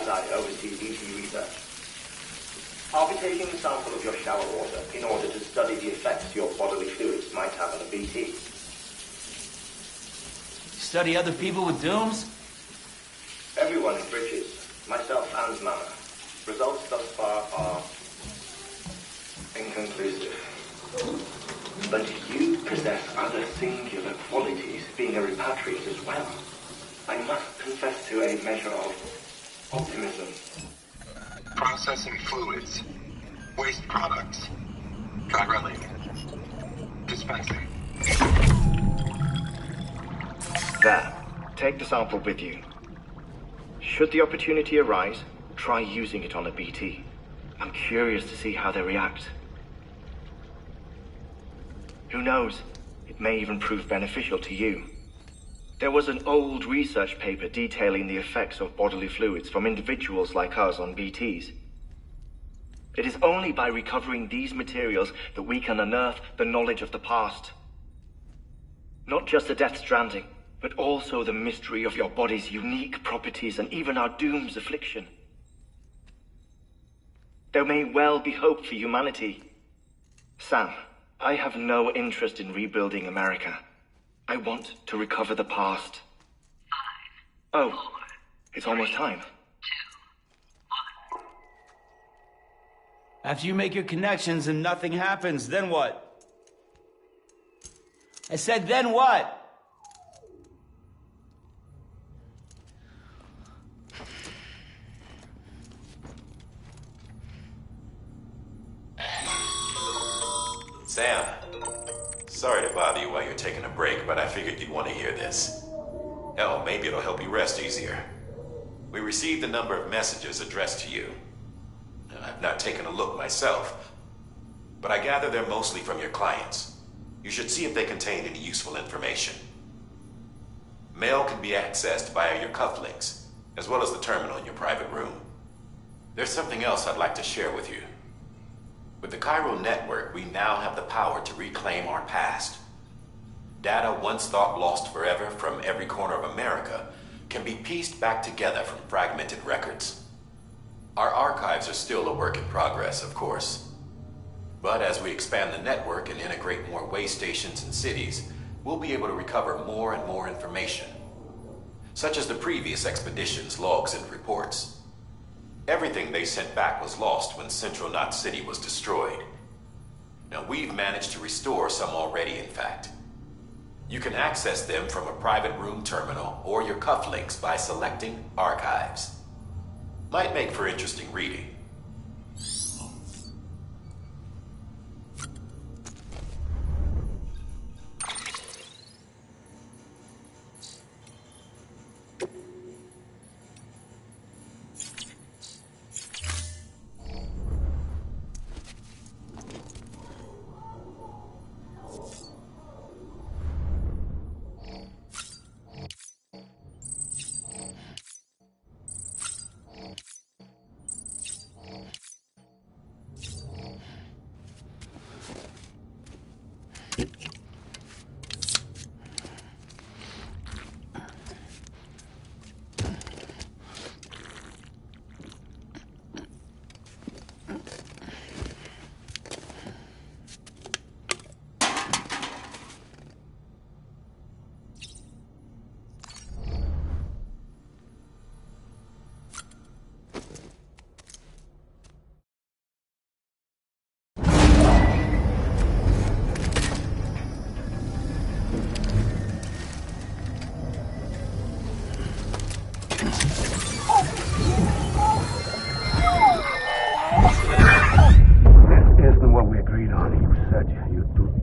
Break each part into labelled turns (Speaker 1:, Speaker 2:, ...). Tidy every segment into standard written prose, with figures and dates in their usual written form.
Speaker 1: as I oversee BT research. I'll be taking a sample of your shower water in order to study the effects your bodily fluids might have on a BT.
Speaker 2: Study other people with dooms?
Speaker 1: Everyone in Bridges, myself and Mama. Results thus far are inconclusive. But you possess other singular qualities, being a repatriate as well. I must confess to a measure of optimism.
Speaker 3: Processing fluids. Waste products. Drilling. Dispensing.
Speaker 1: There. Take the sample with you. Should the opportunity arise, try using it on a BT. I'm curious to see how they react. Who knows? It may even prove beneficial to you. There was an old research paper detailing the effects of bodily fluids from individuals like us on BTs. It is only by recovering these materials that we can unearth the knowledge of the past. Not just the Death Stranding, but also the mystery of your body's unique properties and even our doom's affliction. There may well be hope for humanity. Sam, I have no interest in rebuilding America. I want to recover the past. 5, 4, it's almost time. 2,
Speaker 2: 1. After you make your connections and nothing happens, then what? I said, then what?
Speaker 4: Sam, sorry to bother you while you're taking a break, but I figured you'd want to hear this. Hell, maybe it'll help you rest easier. We received a number of messages addressed to you. I've not taken a look myself, but I gather they're mostly from your clients. You should see if they contain any useful information. Mail can be accessed via your cufflinks, as well as the terminal in your private room. There's something else I'd like to share with you. With the Chiral network, we now have the power to reclaim our past. Data once thought lost forever from every corner of America can be pieced back together from fragmented records. Our archives are still a work in progress, of course. But as we expand the network and integrate more way stations and cities, we'll be able to recover more and more information, such as the previous expedition's logs and reports. Everything they sent back was lost when Central Knot City was destroyed. Now, we've managed to restore some already, in fact. You can access them from a private room terminal or your cufflinks by selecting Archives. Might make for interesting reading.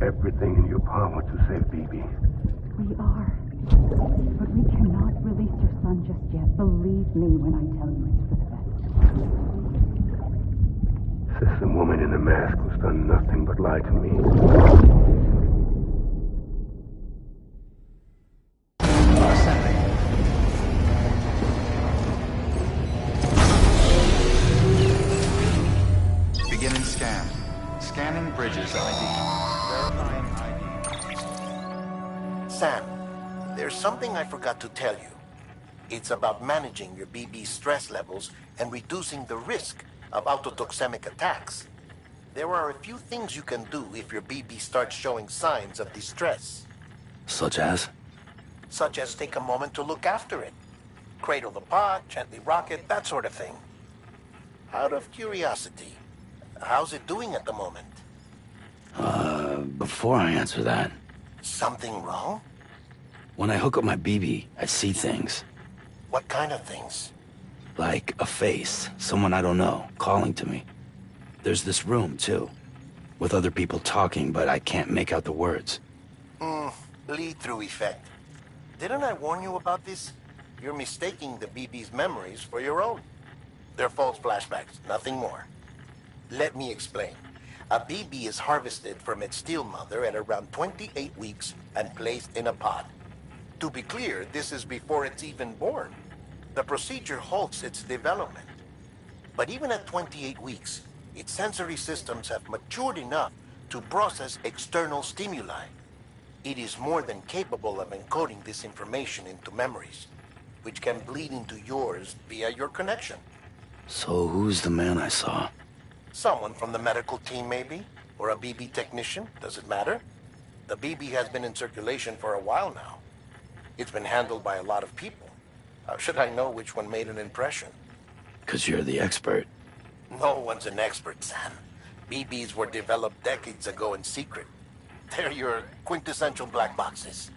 Speaker 5: Everything in your power to save BB.
Speaker 6: We are. But we cannot release your son just yet. Believe me when I tell you it's for the best.
Speaker 5: System woman in the mask who's done nothing but lie to me.
Speaker 7: Beginning scan. Scanning Bridges ID.
Speaker 8: Sam, there's something I forgot to tell you. It's about managing your BB stress levels and reducing the risk of autotoxemic attacks. There are a few things you can do if your BB starts showing signs of distress.
Speaker 9: Such as?
Speaker 8: Such as take a moment to look after it. Cradle the pod, gently rock it, that sort of thing. Out of curiosity, how's it doing at the moment?
Speaker 9: Before I answer that...
Speaker 8: Something wrong?
Speaker 9: When I hook up my BB, I see things.
Speaker 8: What kind of things?
Speaker 9: Like a face, someone I don't know, calling to me. There's this room, too, with other people talking, but I can't make out the words.
Speaker 8: Bleed-through effect. Didn't I warn you about this? You're mistaking the BB's memories for your own. They're false flashbacks, nothing more. Let me explain. A BB is harvested from its steel mother at around 28 weeks and placed in a pod. To be clear, this is before it's even born. The procedure halts its development. But even at 28 weeks, its sensory systems have matured enough to process external stimuli. It is more than capable of encoding this information into memories, which can bleed into yours via your connection.
Speaker 9: So who's the man I saw?
Speaker 8: Someone from the medical team, maybe? Or a BB technician? Does it matter? The BB has been in circulation for a while now. It's been handled by a lot of people. How should I know which one made an impression?
Speaker 9: 'Cause you're the expert.
Speaker 8: No one's an expert, Sam. BBs were developed decades ago in secret. They're your quintessential black boxes.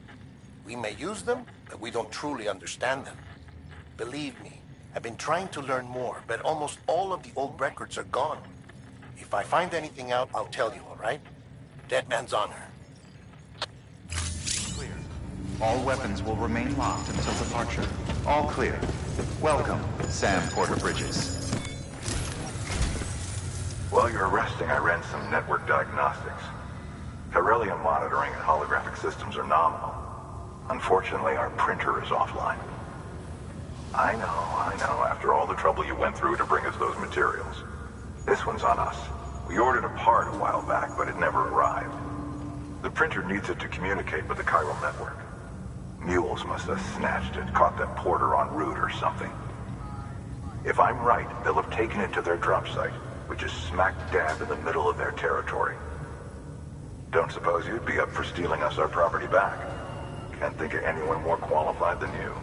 Speaker 8: We may use them, but we don't truly understand them. Believe me, I've been trying to learn more, but almost all of the old records are gone. If I find anything out, I'll tell you, all right? Dead man's honor.
Speaker 7: Clear. All weapons will remain locked until departure. All clear. Welcome, Sam Porter Bridges.
Speaker 10: While you were resting, I ran some network diagnostics. Beryllium monitoring and holographic systems are nominal. Unfortunately, our printer is offline. I know, after all the trouble you went through to bring us those materials. This one's on us. We ordered a part a while back, but it never arrived. The printer needs it to communicate with the chiral network. Mules must have snatched it, caught that porter en route or something. If I'm right, they'll have taken it to their drop site, which is smack dab in the middle of their territory. Don't suppose you'd be up for stealing us our property back? Can't think of anyone more qualified than you.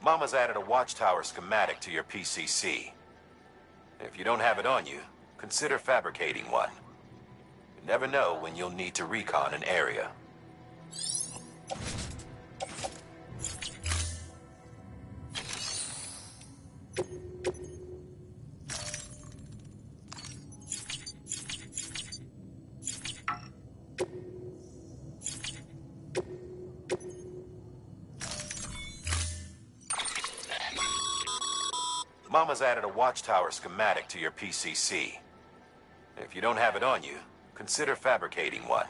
Speaker 4: Mama's added a watchtower schematic to your PCC. If you don't have it on you, consider fabricating one. You never know when you'll need to recon an area. Mama's added a watchtower schematic to your PCC. If you don't have it on you, consider fabricating one.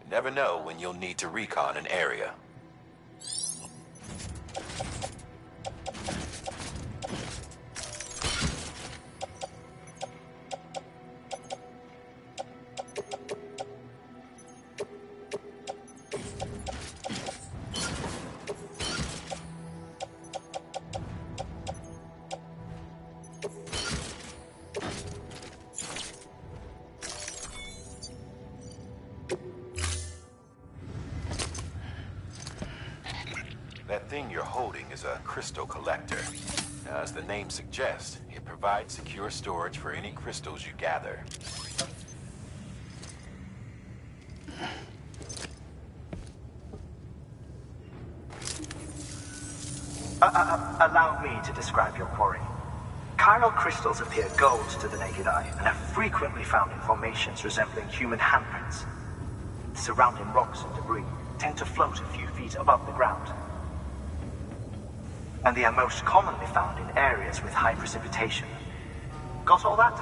Speaker 4: You never know when you'll need to recon an area. That thing you're holding is a crystal collector. Now, as the name suggests, it provides secure storage for any crystals you gather.
Speaker 11: Allow me to describe your quarry. chiral crystals appear gold to the naked eye and are frequently found in formations resembling human handprints. Surrounding rocks and debris tend to float a few feet above the ground. And they are most commonly found in areas with high precipitation. Got all that?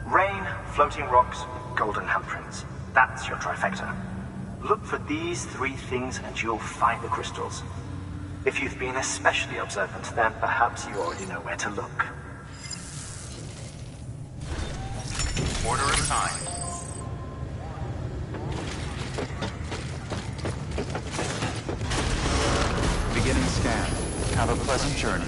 Speaker 11: Rain, floating rocks, golden handprints. That's your trifecta. Look for these three things and you'll find the crystals. If you've been especially observant, then perhaps you already know where to look.
Speaker 7: Order assigned. Beginning scan. Have a pleasant journey.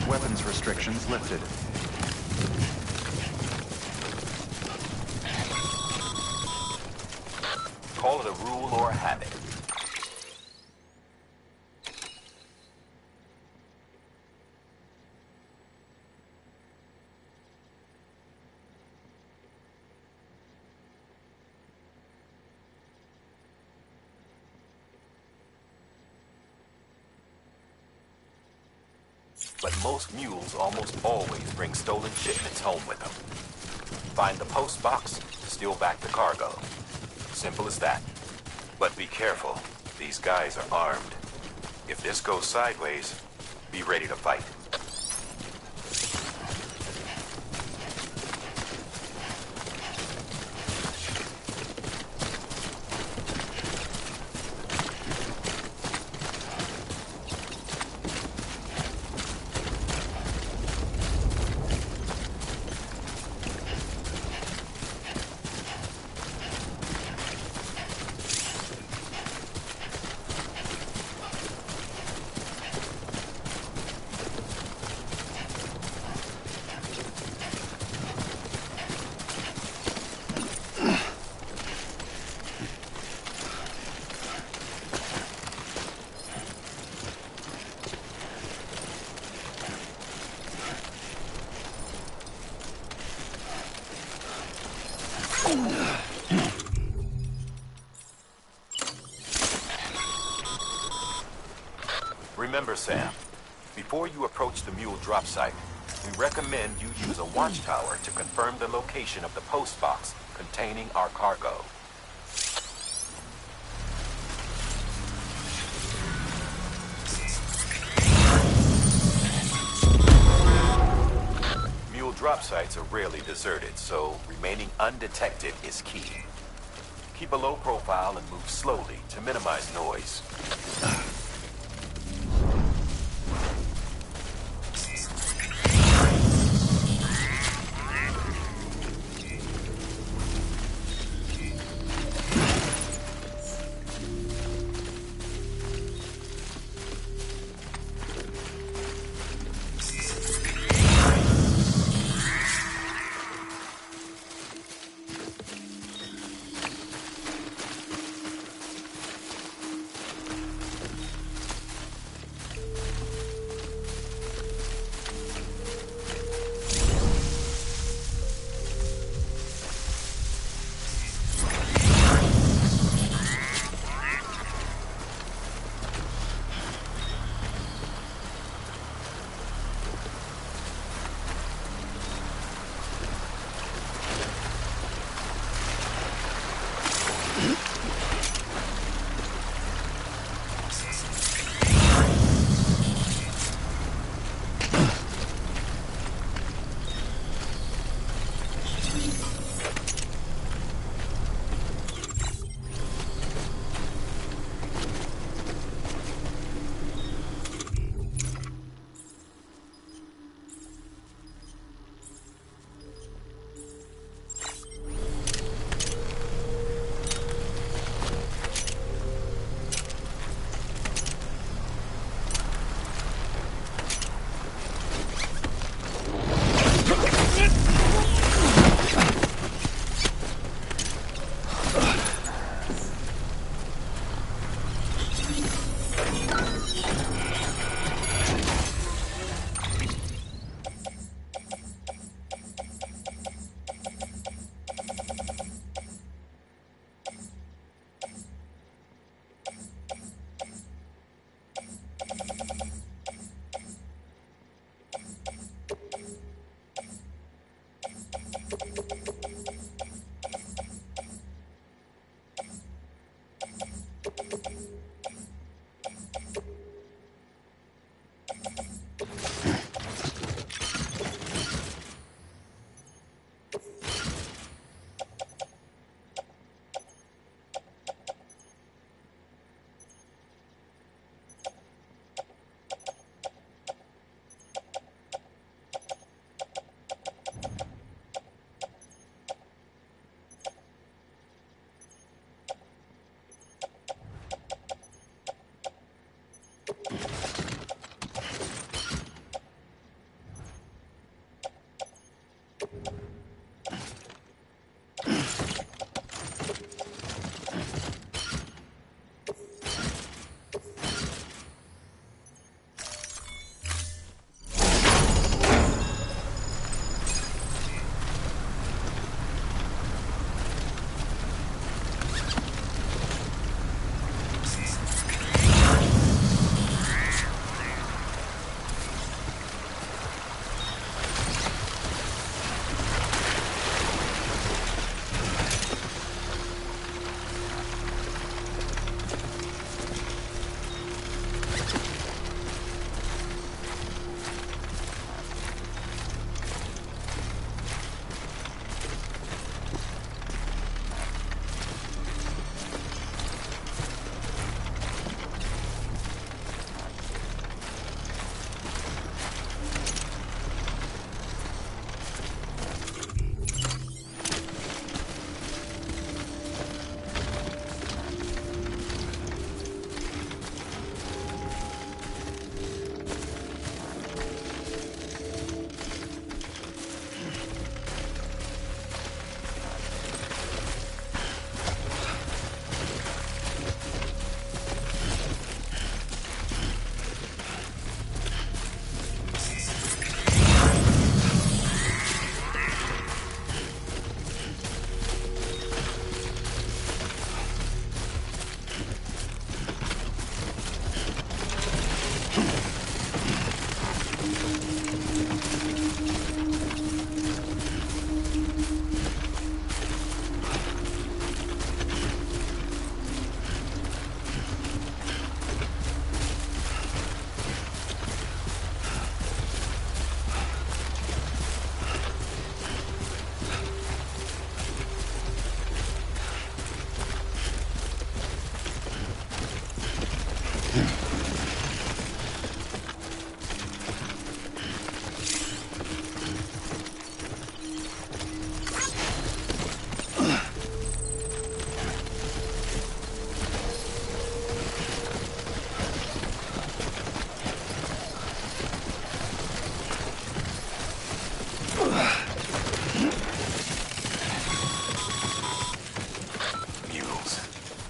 Speaker 7: Weapons restrictions lifted.
Speaker 4: Call it a rule or a habit. But most mules almost always bring stolen shipments home with them. Find the post box, steal back the cargo. Simple as that. But be careful. These guys are armed. If this goes sideways, be ready to fight. Remember, Sam, before you approach the mule drop site, we recommend you use a watchtower to confirm the location of the post box containing our cargo. Mule drop sites are rarely deserted, so remaining undetected is key. Keep a low profile and move slowly to minimize noise.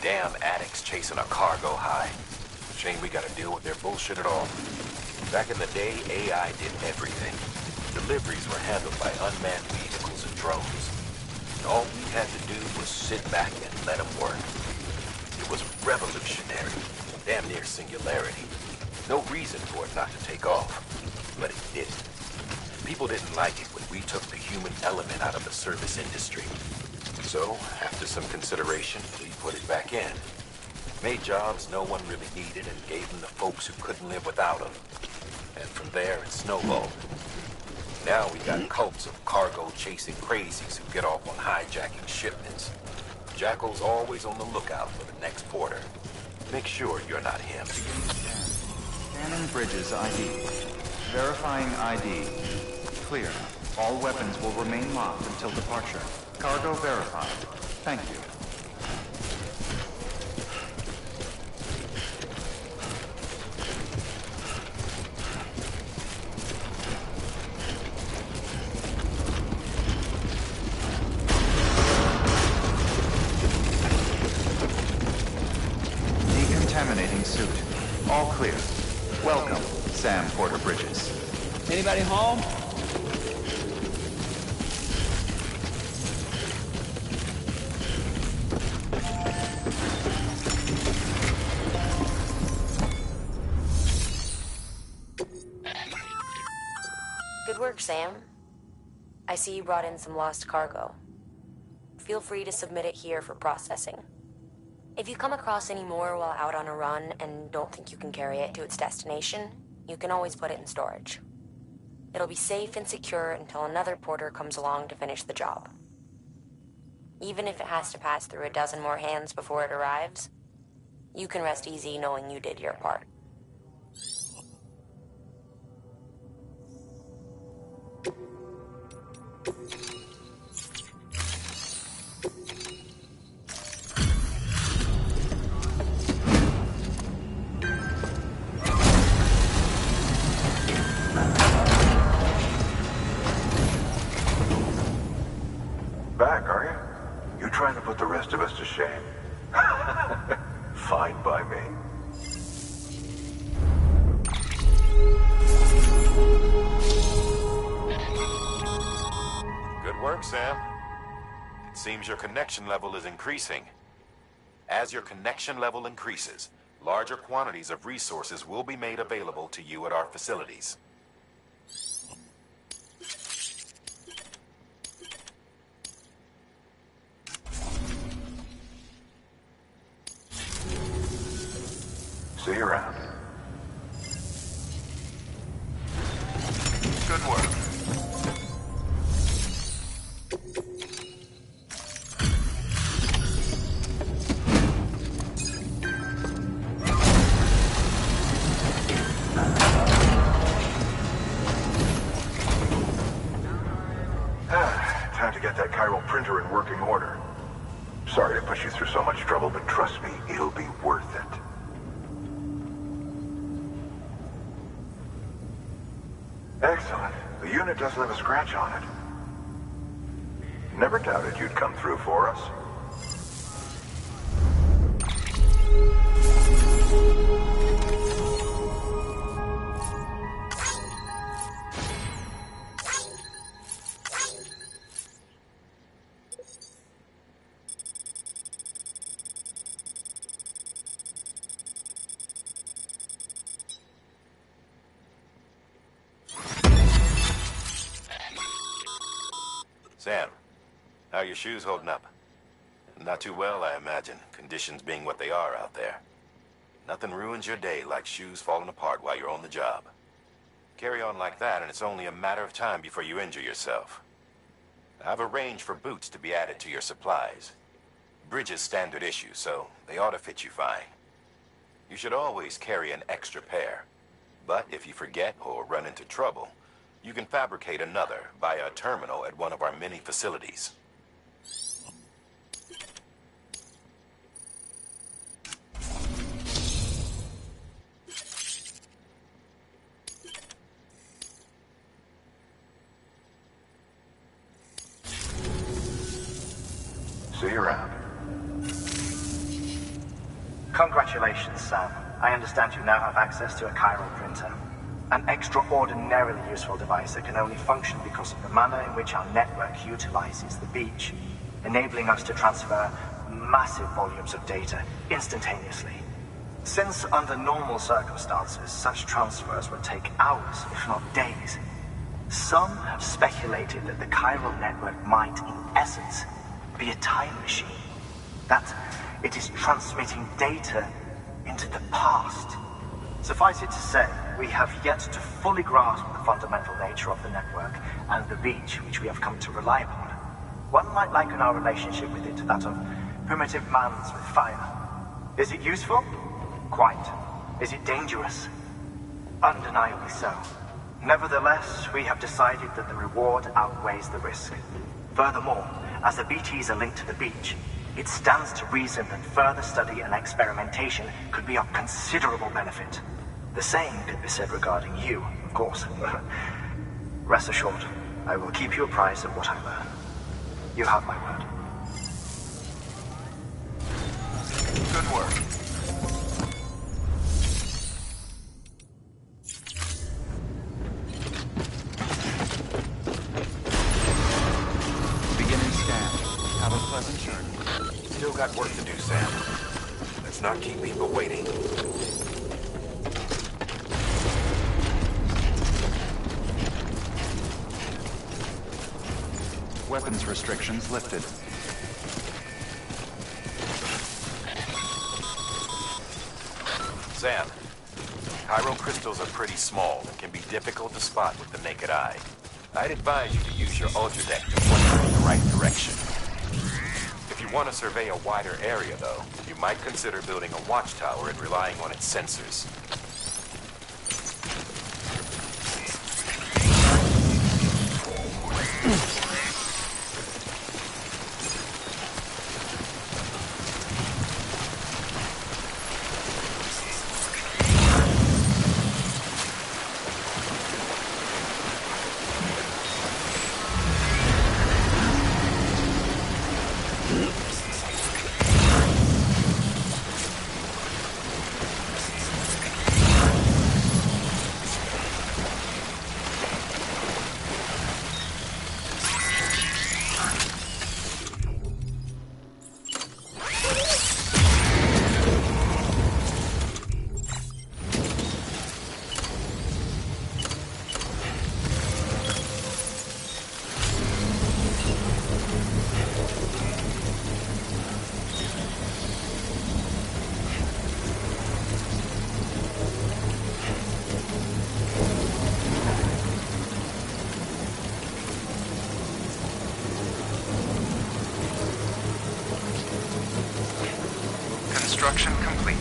Speaker 12: Damn addicts chasing a cargo high. Shame we gotta deal with their bullshit at all. Back in the day, AI did everything. Deliveries were handled by unmanned vehicles and drones. And all we had to do was sit back and let them work. It was revolutionary, damn near singularity. No reason for it not to take off, but it didn't. People didn't like it when we took the human element out of the service industry. So, after some consideration, we put it back in. Made jobs no one really needed and gave them to folks who couldn't live without them. And from there, it snowballed. Now we got cults of cargo-chasing crazies who get off on hijacking shipments. Jackal's always on the lookout for the next porter. Make sure you're not him.
Speaker 7: Scanning Bridges ID. Verifying ID. Clear. All weapons will remain locked until departure. Cargo verified. Thank you. Decontaminating suit. All clear. Welcome, Sam Porter Bridges.
Speaker 2: Anybody home?
Speaker 13: Good work, Sam. I see you brought in some lost cargo. Feel free to submit it here for processing. If you come across any more while out on a run and don't think you can carry it to its destination, you can always put it in storage. It'll be safe and secure until another porter comes along to finish the job. Even if it has to pass through a dozen more hands before it arrives, you can rest easy knowing you did your part.
Speaker 10: back, are you? You trying to put the rest of us to shame? Fine by me.
Speaker 4: Good work, Sam. It seems your connection level is increasing. As your connection level increases, larger quantities of resources will be made available to you at our facilities.
Speaker 10: See you around.
Speaker 12: Good work.
Speaker 10: Time to get that chiral printer in working order. Sorry to push you through so much trouble, but trust me, it'll be worth it. Excellent. The unit doesn't have a scratch on it. Never doubted you'd come through for us.
Speaker 4: Sam, how are your shoes holding up? Not too well, I imagine, conditions being what they are out there. Nothing ruins your day like shoes falling apart while you're on the job. Carry on like that, and it's only a matter of time before you injure yourself. I've arranged for boots to be added to your supplies. Bridges standard issue, so they ought to fit you fine. You should always carry an extra pair. But if you forget or run into trouble, you can fabricate another via a terminal at one of our many facilities.
Speaker 10: See you around.
Speaker 11: Congratulations, Sam. I understand you now have access to a chiral printer. An extraordinarily useful device that can only function because of the manner in which our network utilizes the beach, enabling us to transfer massive volumes of data instantaneously. Since under normal circumstances, such transfers would take hours, if not days, some have speculated that the chiral network might, in essence, be a time machine. That it is transmitting data into the past. Suffice it to say, we have yet to fully grasp the fundamental nature of the network and the beach which we have come to rely upon. One might liken our relationship with it to that of primitive man's with fire. Is it useful? Quite. Is it dangerous? Undeniably so. Nevertheless, we have decided that the reward outweighs the risk. Furthermore, as the BTs are linked to the beach, it stands to reason that further study and experimentation could be of considerable benefit. The same could be said regarding you, of course. Rest assured, I will keep you apprised of what I learn. You have my word.
Speaker 12: Good work.
Speaker 7: Beginning scan. Have a pleasant journey.
Speaker 12: Still got work to do, Sam. Let's not keep people waiting.
Speaker 7: Weapons restrictions lifted.
Speaker 4: Sam, chiral crystals are pretty small and can be difficult to spot with the naked eye. I'd advise you to use your ultradeck to point them in the right direction. If you want to survey a wider area, though, you might consider building a watchtower and relying on its sensors.
Speaker 7: Construction complete.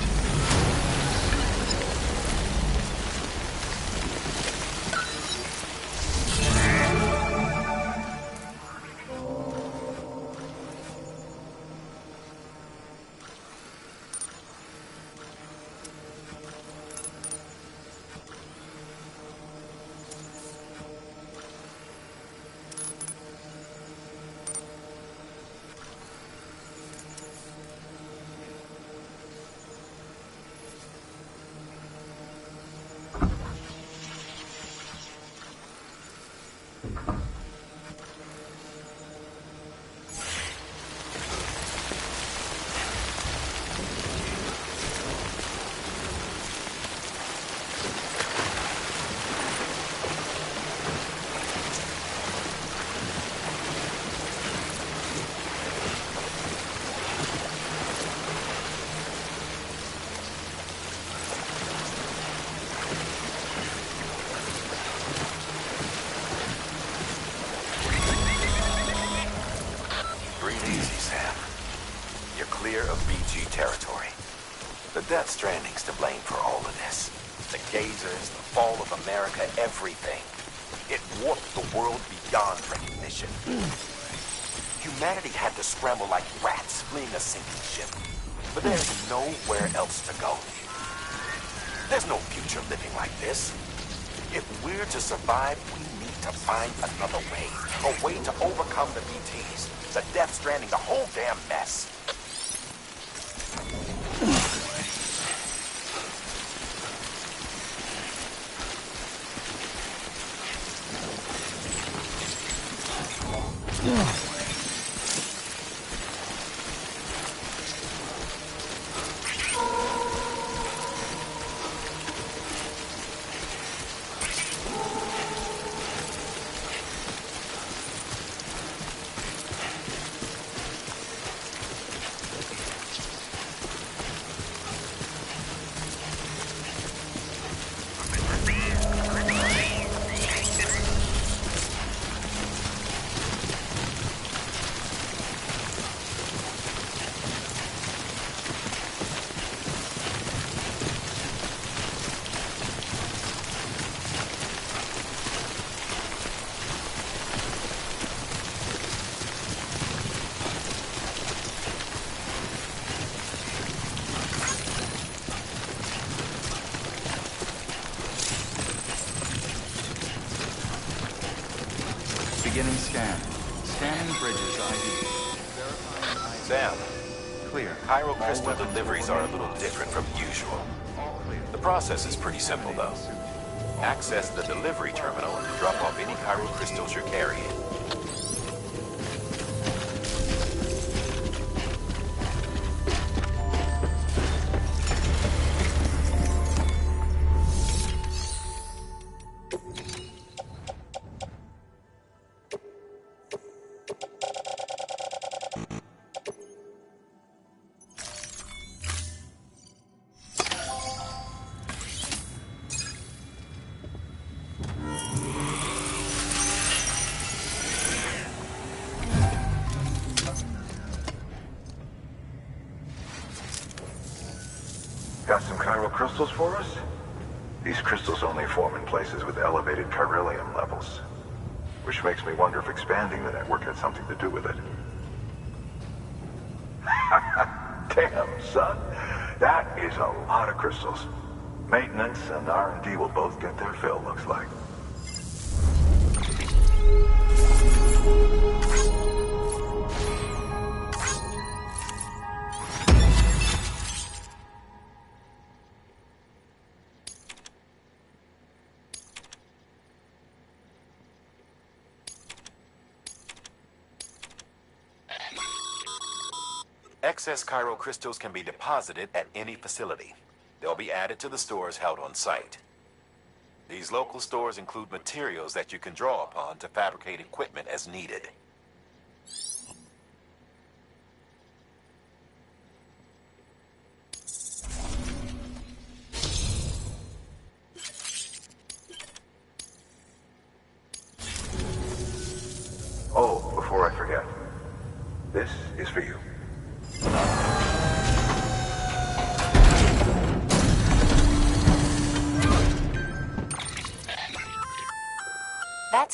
Speaker 12: Death Stranding's to blame for all of this. The gazers, the fall of America, everything. It warped the world beyond recognition. Humanity had to scramble like rats fleeing a sinking ship. But there's nowhere else to go. There's no future living like this. If we're to survive, we need to find another way. A way to overcome the BTs, the Death Stranding, the whole damn mess.
Speaker 7: Beginning scan. Scanning bridges ID. Verifying ID.
Speaker 12: Sam.
Speaker 7: Clear.
Speaker 12: Chiral crystal deliveries are a little different from usual. The process is pretty simple, though. Access the delivery terminal and drop off any chiral crystals you're carrying.
Speaker 10: Got some chiral crystals for us? These crystals only form in places with elevated chiralium levels. Which makes me wonder if expanding the network had something to do with it. Damn, son. That is a lot of crystals. Maintenance and R&D will both get their fill, looks like.
Speaker 12: Excess chiral crystals can be deposited at any facility. They'll be added to the stores held on site. These local stores include materials that you can draw upon to fabricate equipment as needed.
Speaker 10: Oh, before I forget. This is for you.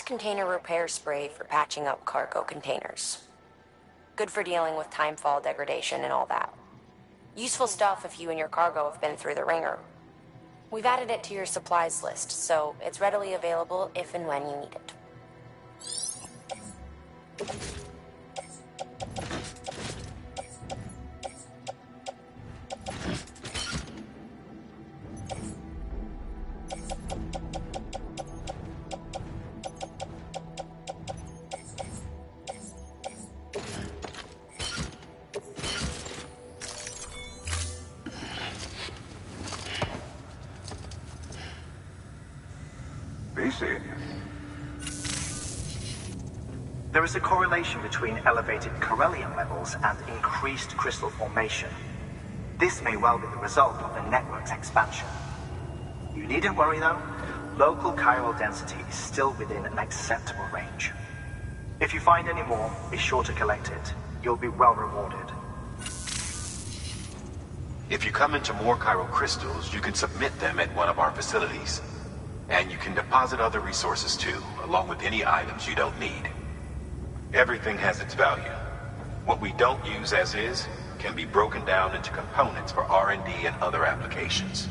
Speaker 13: container repair spray for patching up cargo containers. Good for dealing with timefall degradation and all that. Useful stuff if you and your cargo have been through the ringer. We've added it to your supplies list, so it's readily available if and when you need it.
Speaker 11: There is a correlation between elevated Corellium levels and increased crystal formation. This may well be the result of the network's expansion. You needn't worry though. Local chiral density is still within an acceptable range. If you find any more, be sure to collect it. You'll be well rewarded.
Speaker 12: If you come into more chiral crystals, you can submit them at one of our facilities. And you can deposit other resources too, along with any items you don't need. Everything has its value. What we don't use as is can be broken down into components for R&D and other applications.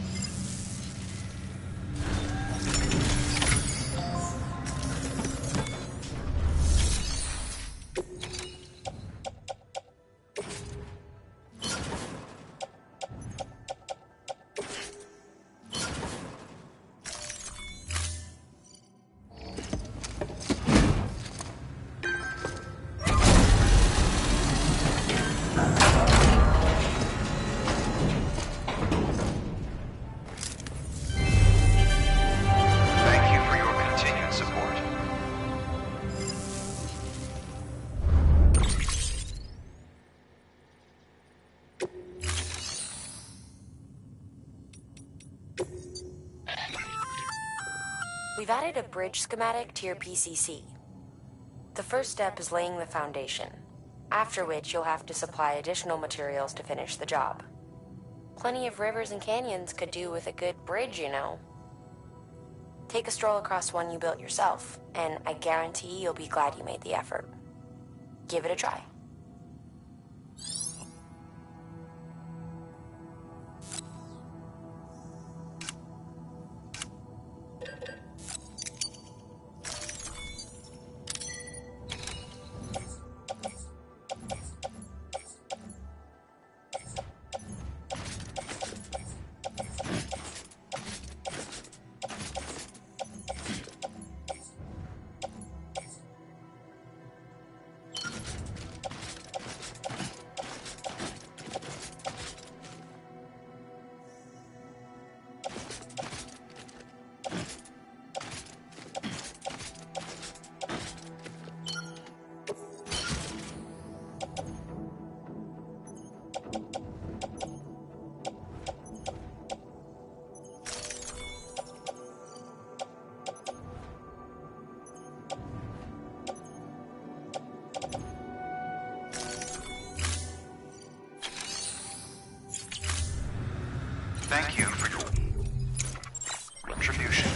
Speaker 13: We've added a bridge schematic to your PCC. The first step is laying the foundation, after which you'll have to supply additional materials to finish the job. Plenty of rivers and canyons could do with a good bridge, you know. Take a stroll across one you built yourself, and I guarantee you'll be glad you made the effort. Give it a try.
Speaker 7: Thank you for your contribution.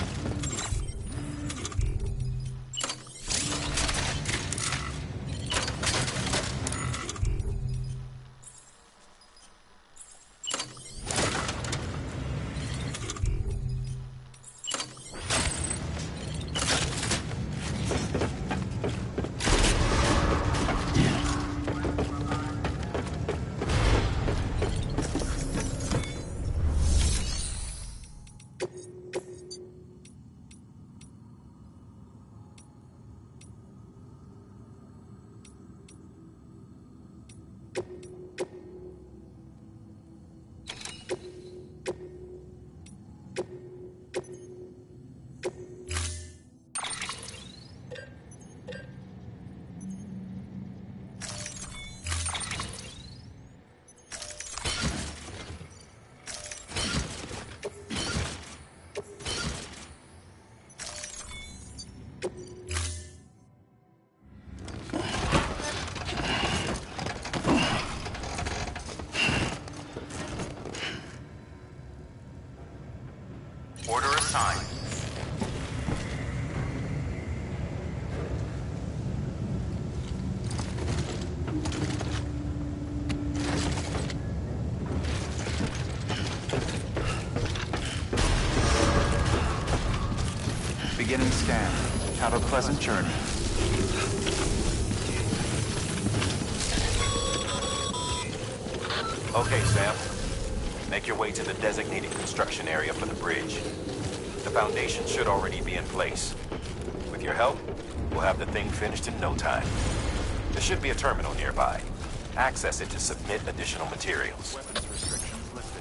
Speaker 7: scan. Have a pleasant journey.
Speaker 12: Okay, Sam. Make your way to the designated construction area for the bridge. The foundation should already be in place. With your help, we'll have the thing finished in no time. There should be a terminal nearby. Access it to submit additional materials.
Speaker 7: Weapons restrictions lifted.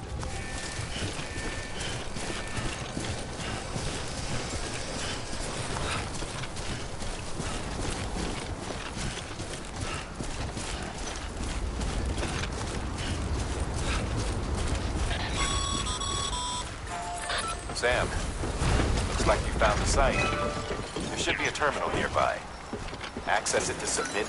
Speaker 12: Sam, looks like you found the site. There should be a terminal nearby. Access it to submit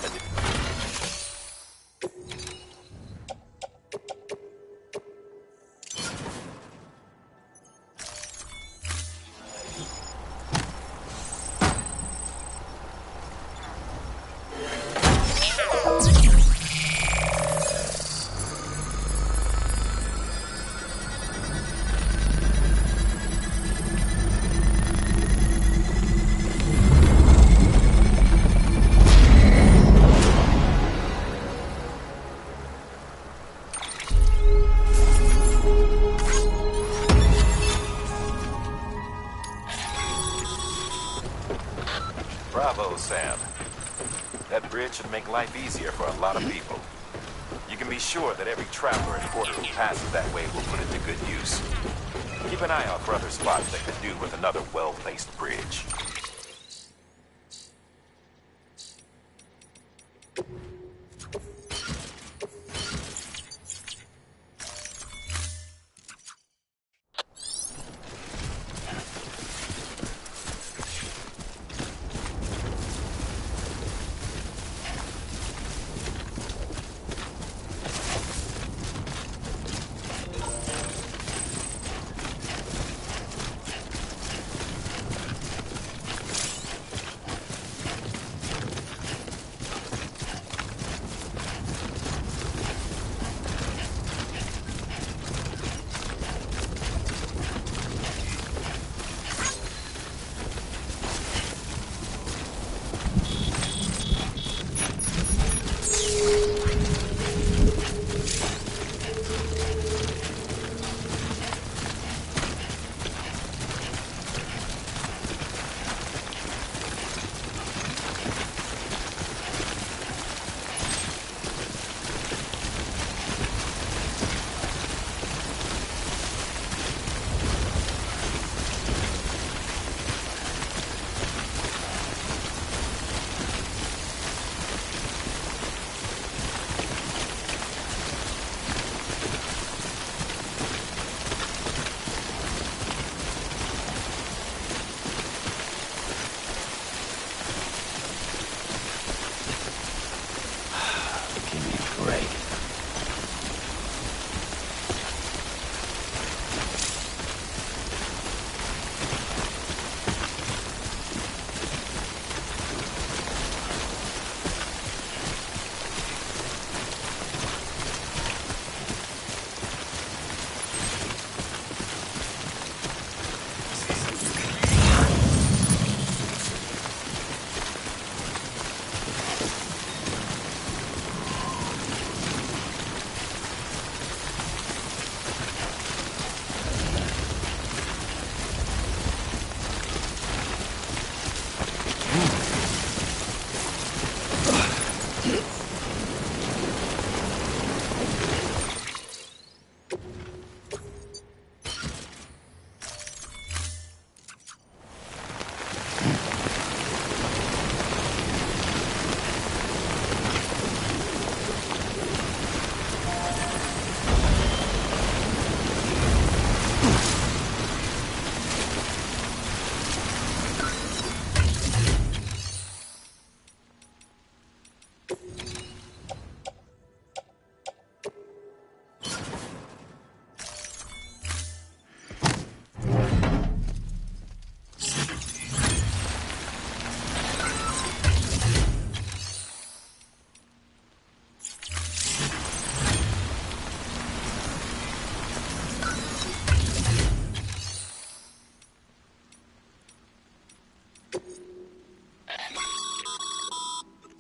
Speaker 12: Bravo, Sam. That bridge should make life easier for a lot of people. You can be sure that every traveler and porter who passes that way will put it to good use. Keep an eye out for other spots that could do with another well-placed bridge.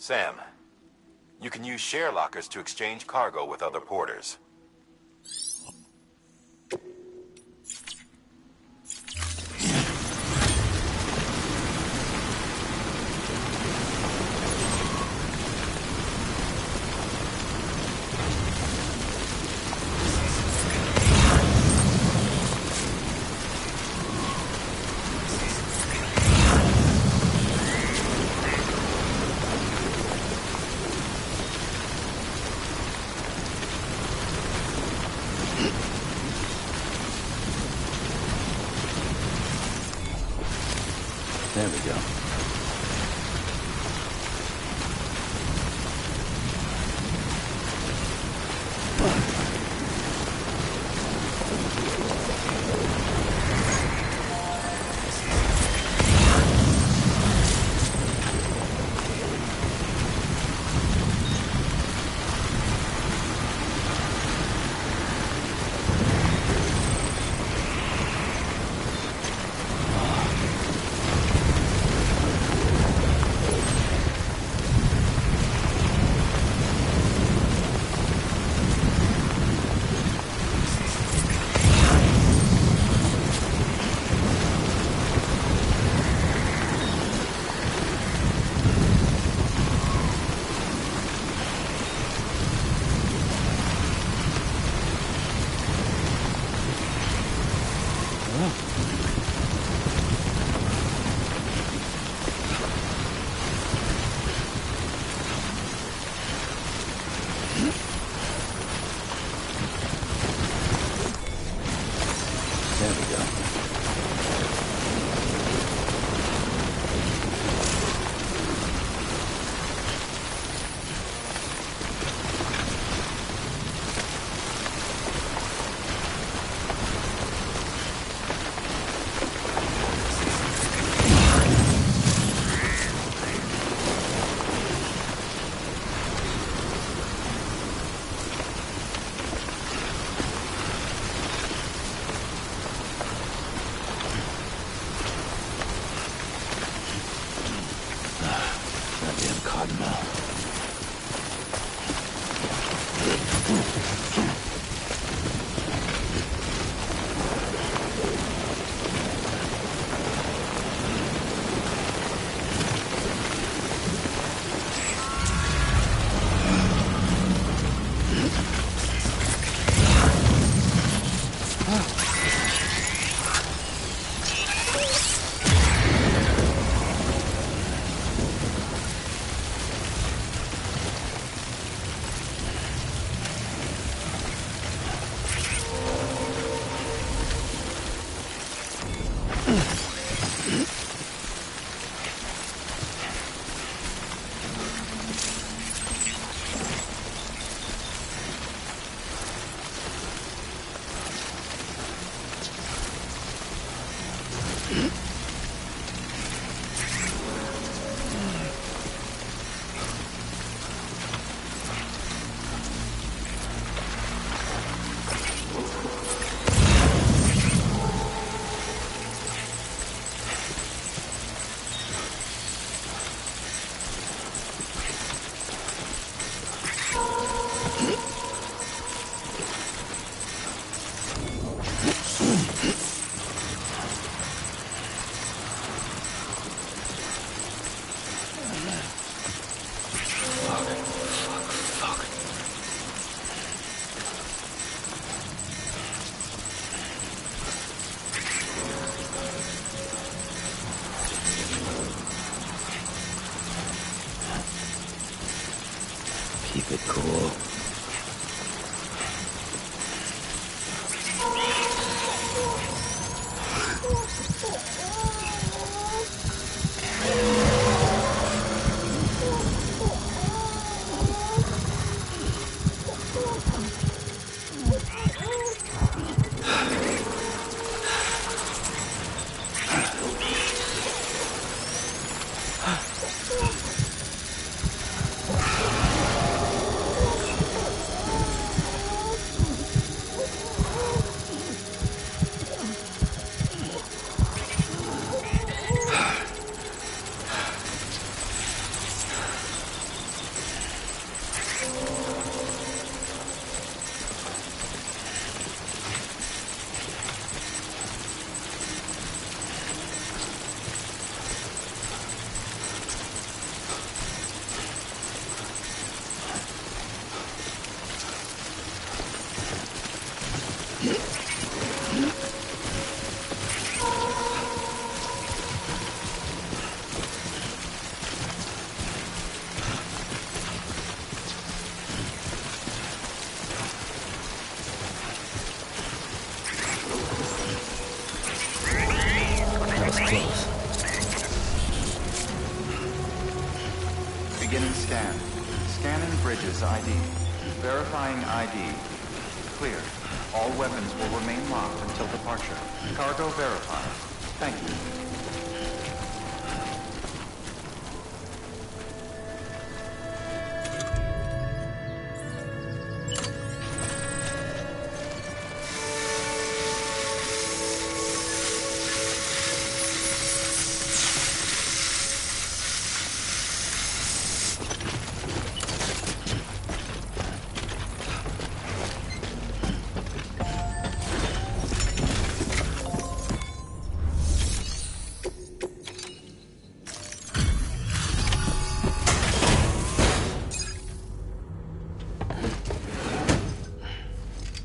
Speaker 12: Sam, you can use share lockers to exchange cargo with other porters.
Speaker 9: There we go. There we go. Goddamn cottonmouth. Keep it cool. close.
Speaker 7: Beginning scan. Scanning bridges ID. Verifying ID. Clear. All weapons will remain locked until departure. Cargo verified. Thank you.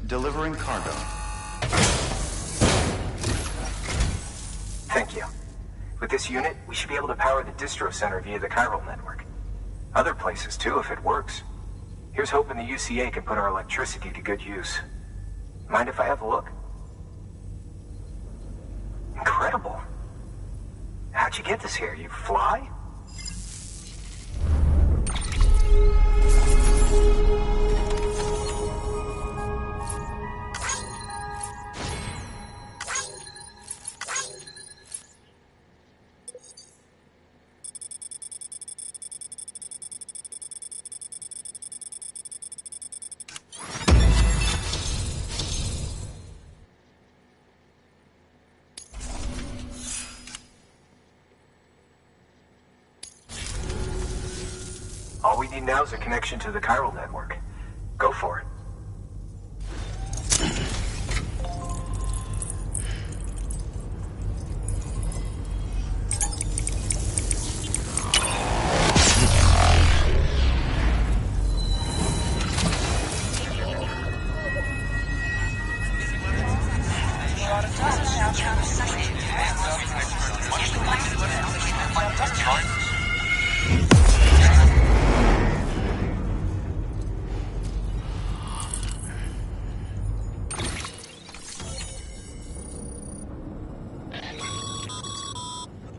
Speaker 7: Delivering cargo.
Speaker 11: Thank you. With this unit, we should be able to power the distro center via the chiral network. Other places too, if it works. Here's hoping the UCA can put our electricity to good use. Mind if I have a look? Incredible. How'd you get this here? You fly? All we need now is a connection to the chiral network. Go for it.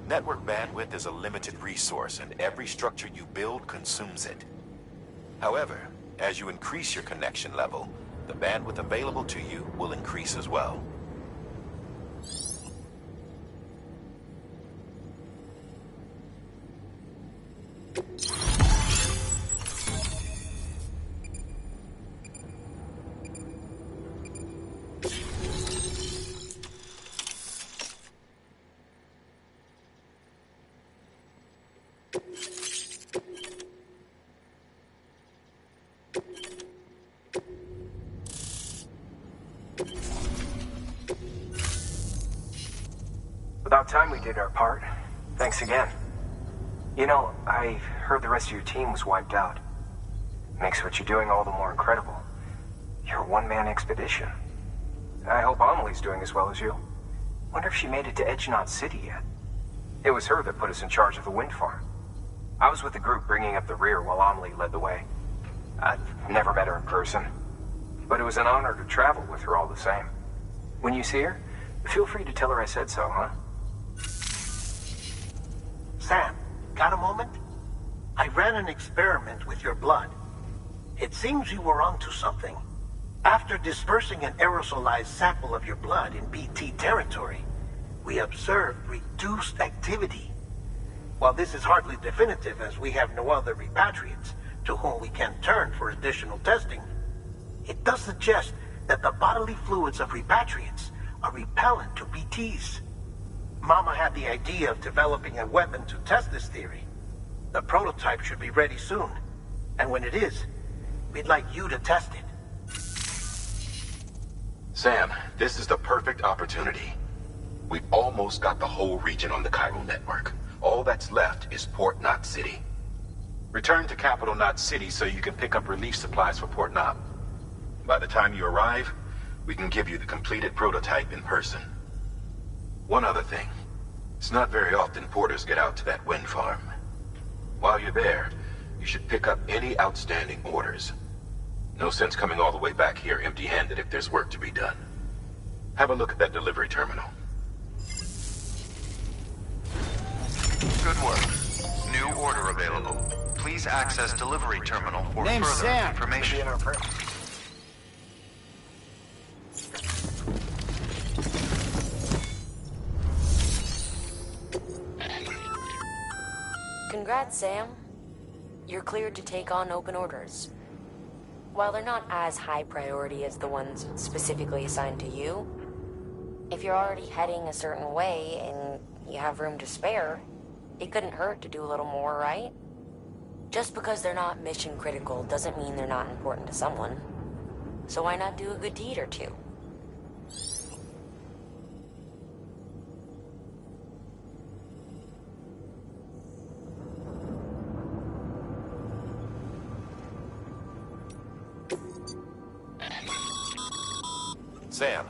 Speaker 4: Network bandwidth is a limited resource, and every structure you build consumes it. However, as you increase your connection level, the bandwidth available to you will increase as well.
Speaker 11: About time we did our part. Thanks again. You know, I heard the rest of your team was wiped out. Makes what you're doing all the more incredible. You're a one-man expedition. I hope Amelie's doing as well as you. Wonder if she made it to Edgenot City yet. It was her that put us in charge of the wind farm. I was with the group bringing up the rear while Amelie led the way. I've never met her in person, but it was an honor to travel with her all the same. When you see her, feel free to tell her I said so, huh?
Speaker 8: Sam, got a moment? I ran an experiment with your blood. It seems you were onto something. After dispersing an aerosolized sample of your blood in BT territory, we observed reduced activity. While this is hardly definitive, as we have no other repatriates to whom we can turn for additional testing, it does suggest that the bodily fluids of repatriates are repellent to BTs. Mama had the idea of developing a weapon to test this theory. The prototype should be ready soon, and when it is, we'd like you to test it.
Speaker 14: Sam, this is the perfect opportunity. We've almost got the whole region on the chiral network. All that's left is Port Knot City. Return to Capital Knot City so you can pick up relief supplies for Port Knot. By the time you arrive, we can give you the completed prototype in person. One other thing. It's not very often porters get out to that wind farm. While you're there, you should pick up any outstanding orders. No sense coming all the way back here empty-handed if there's work to be done. Have a look at that delivery terminal.
Speaker 7: Good work. New order available. Please access delivery terminal for
Speaker 2: Name's
Speaker 7: further
Speaker 2: Sam.
Speaker 7: information.
Speaker 13: Congrats, Sam. You're cleared to take on open orders. While they're not as high priority as the ones specifically assigned to you, if you're already heading a certain way and you have room to spare, it couldn't hurt to do a little more, right? Just because they're not mission critical doesn't mean they're not important to someone. So why not do a good deed or two?
Speaker 4: Sam,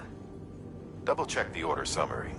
Speaker 4: double-check the order summary.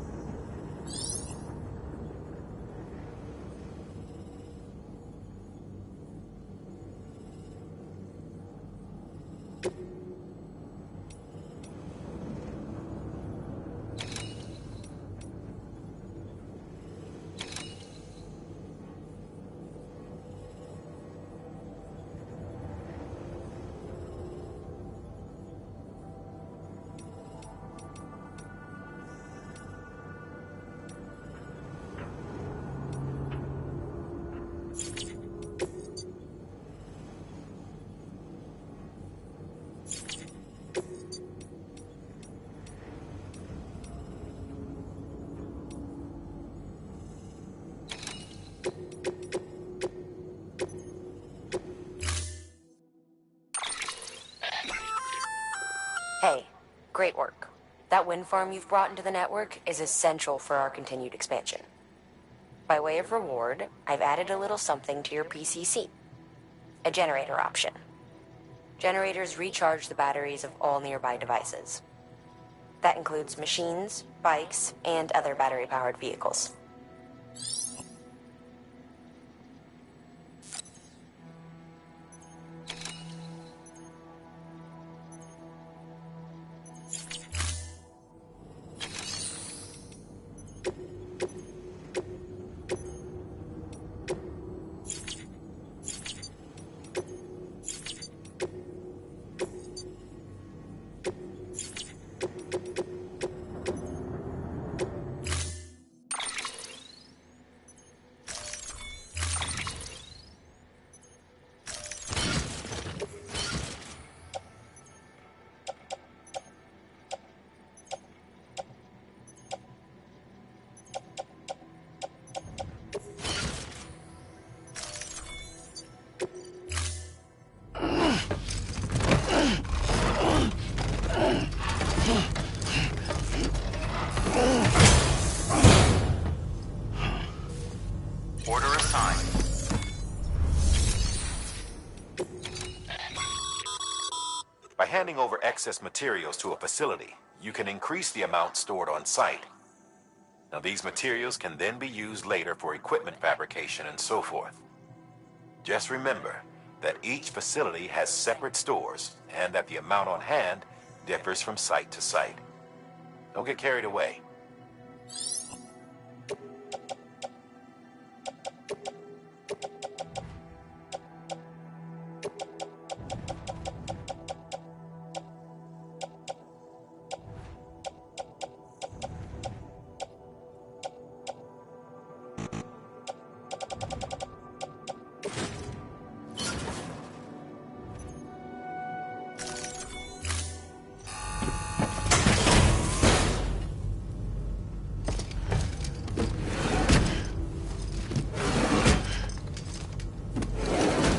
Speaker 13: Hey, great work. That wind farm you've brought into the network is essential for our continued expansion. By way of reward, I've added a little something to your PCC. A generator option. Generators recharge the batteries of all nearby devices. That includes machines, bikes, and other battery-powered vehicles.
Speaker 7: Order assigned.
Speaker 4: By handing over excess materials to a facility, you can increase the amount stored on site. Now, these materials can then be used later for equipment fabrication and so forth. Just remember that each facility has separate stores and that the amount on hand differs from site to site. Don't get carried away.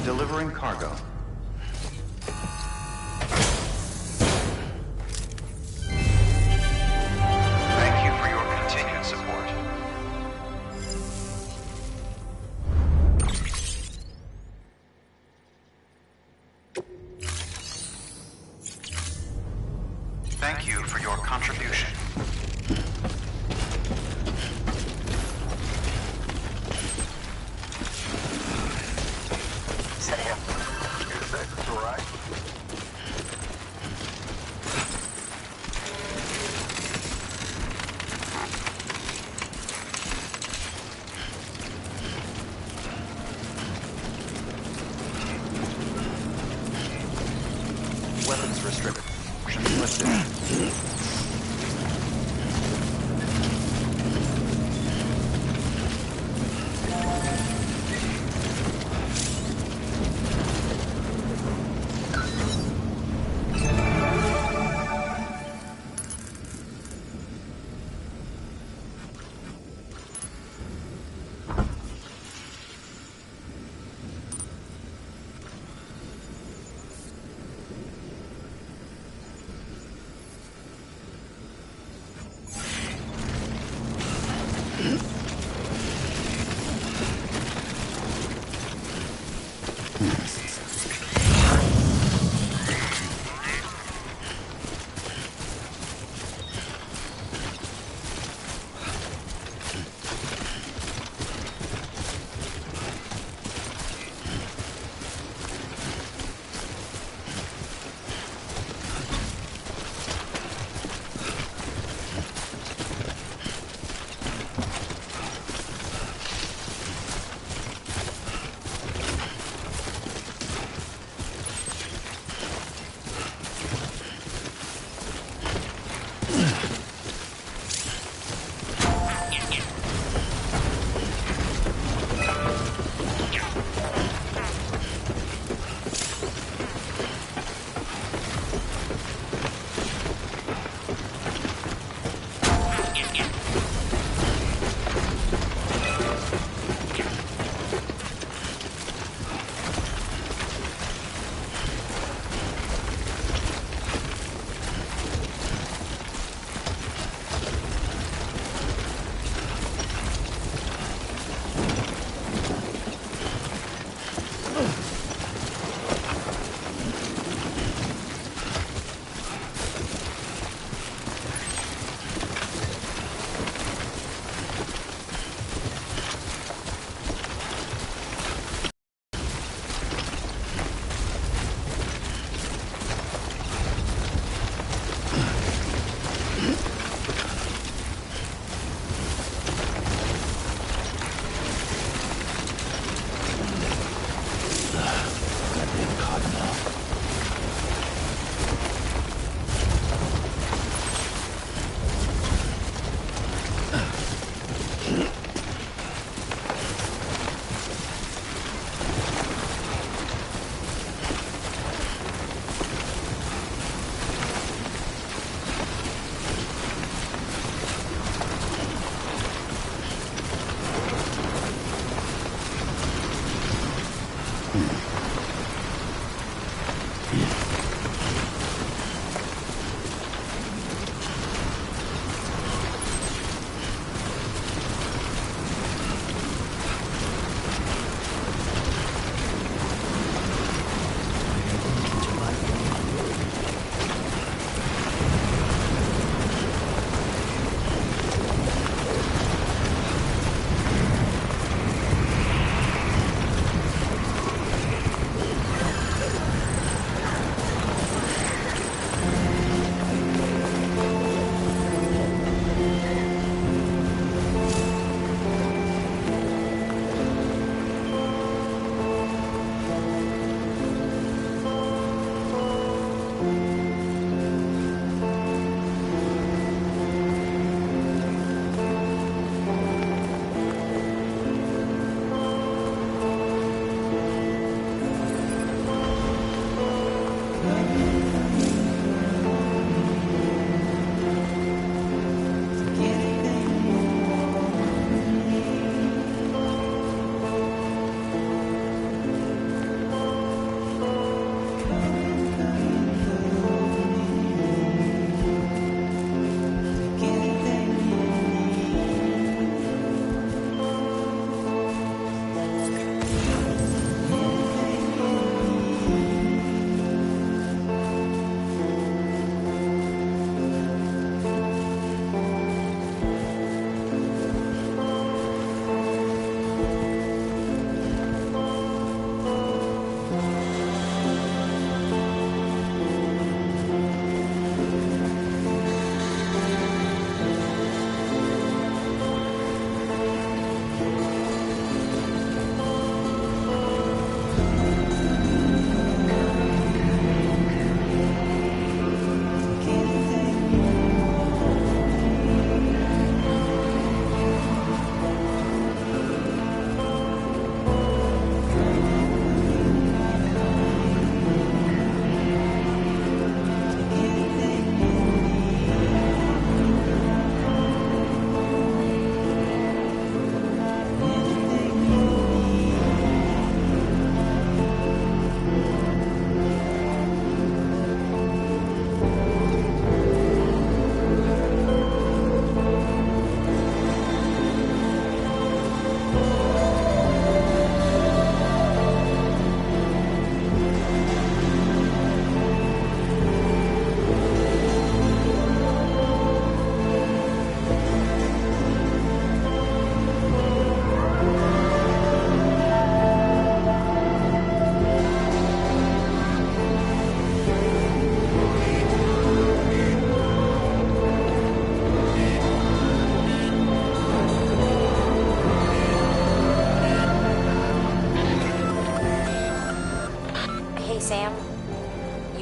Speaker 7: Delivering cargo. Thank you for your continued support. Thank you for your contribution.
Speaker 10: Sam, is that right?
Speaker 7: Weapons restricted. Lifted.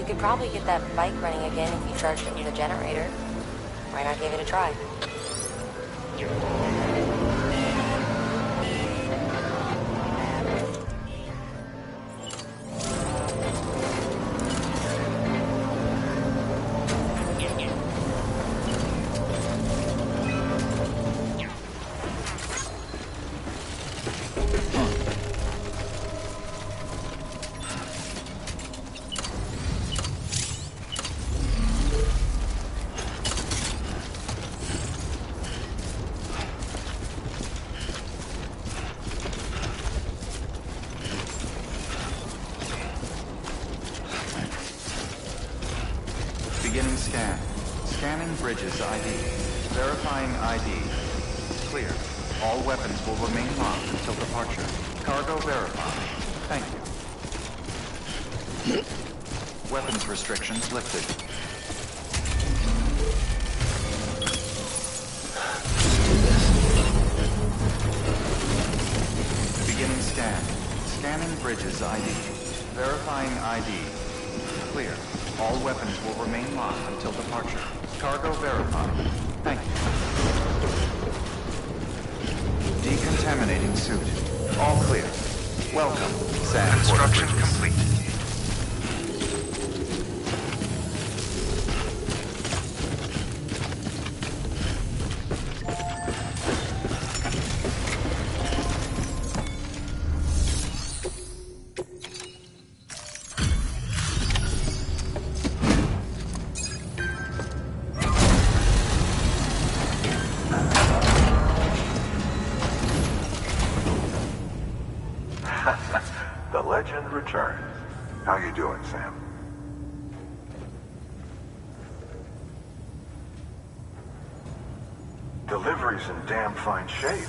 Speaker 13: You could probably get that bike running again if you charged it with a generator. Why not give it a try?
Speaker 7: Beginning scan. Scanning bridges ID. Verifying ID. Clear. All weapons will remain locked until departure. Cargo verified. Thank you. Weapons restrictions lifted. Beginning scan. Scanning bridges ID. Verifying ID. Clear. All weapons will remain locked until departure. Cargo verified. Thank you. Decontaminating suit. All clear. Welcome, Sam.
Speaker 11: Construction complete.
Speaker 10: The legend returns. How you doing, Sam? Delivery's in damn fine shape.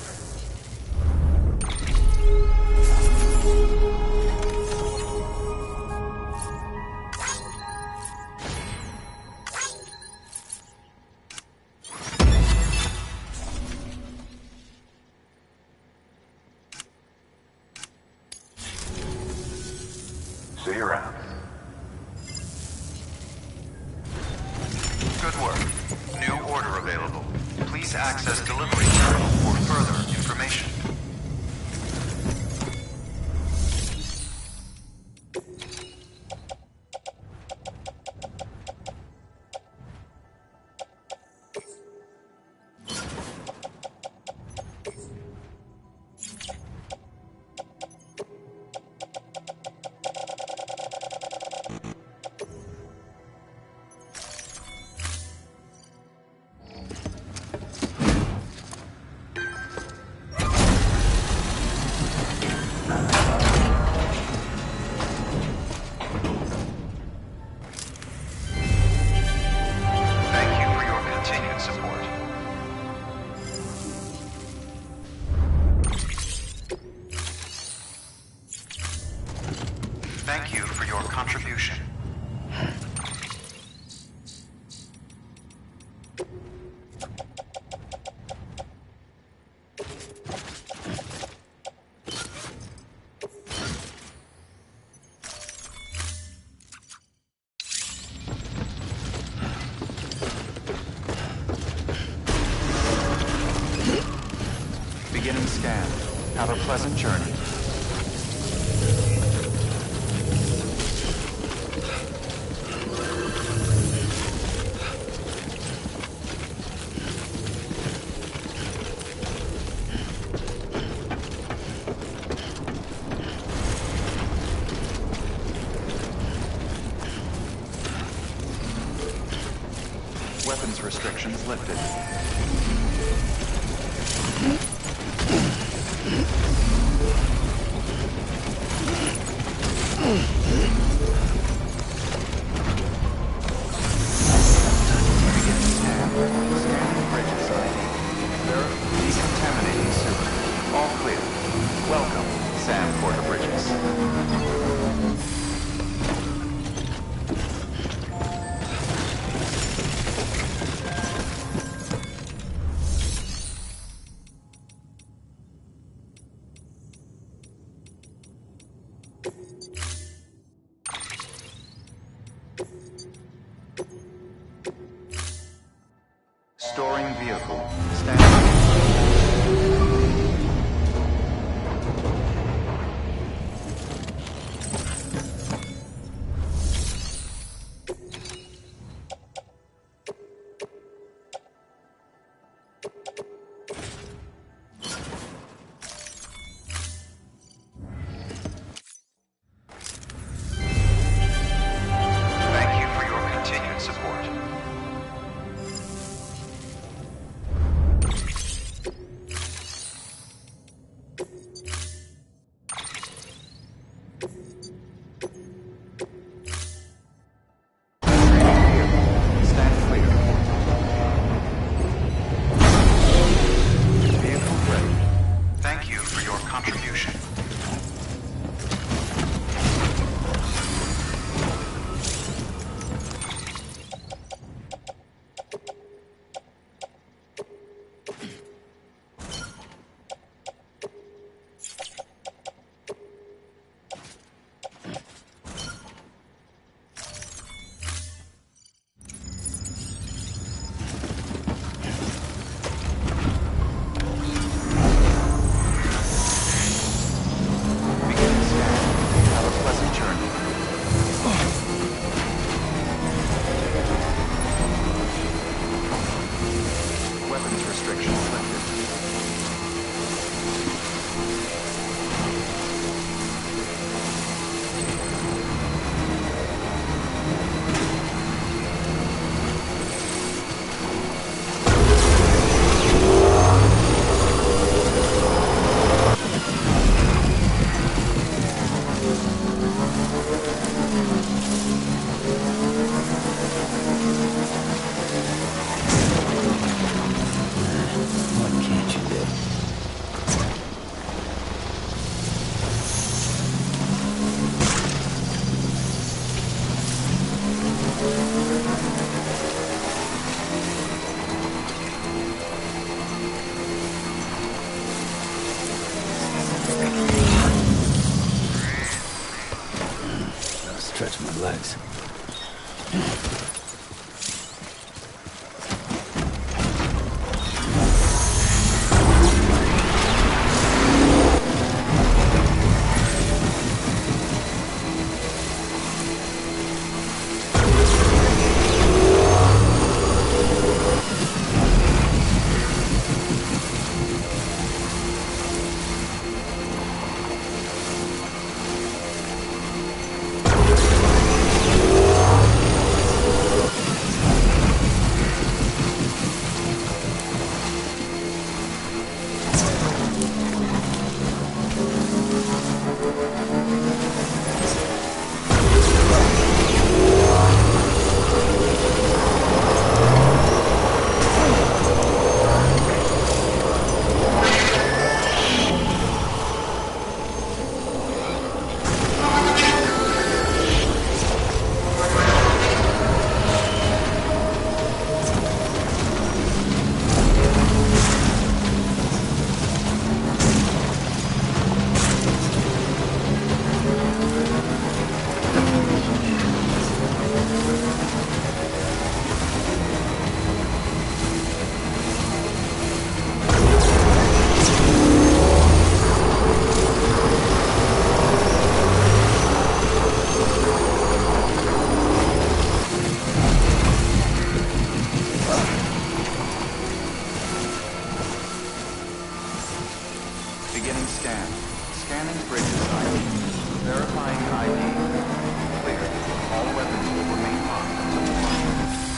Speaker 10: See you around.
Speaker 7: Good work. New order available. Please access delivery terminal for further information. Thank you for your contribution. Beginning scan. Have a pleasant journey. Weapons restrictions lifted. Scanning bridges ID. Decontaminating suit. All clear. Welcome, Sam Porter Bridges.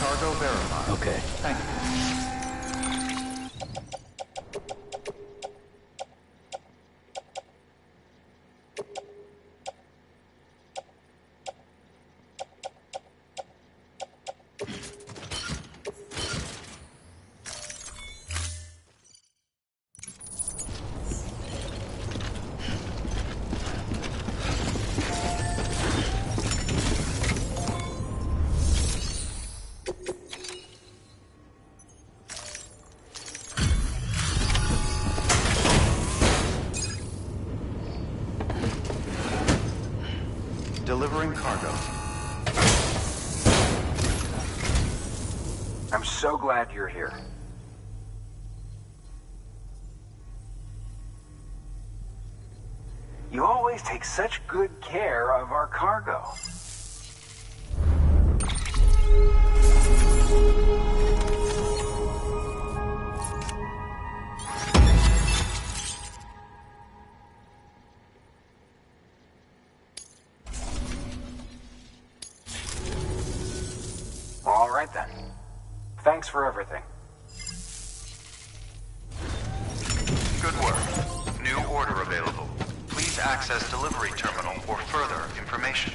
Speaker 7: Cargo verified.
Speaker 9: Okay.
Speaker 7: Thank you. Delivering cargo.
Speaker 11: I'm so glad you're here. You always take such good care of our cargo. All right then. Thanks for everything.
Speaker 7: Good work. New order available. Please access delivery terminal for further information.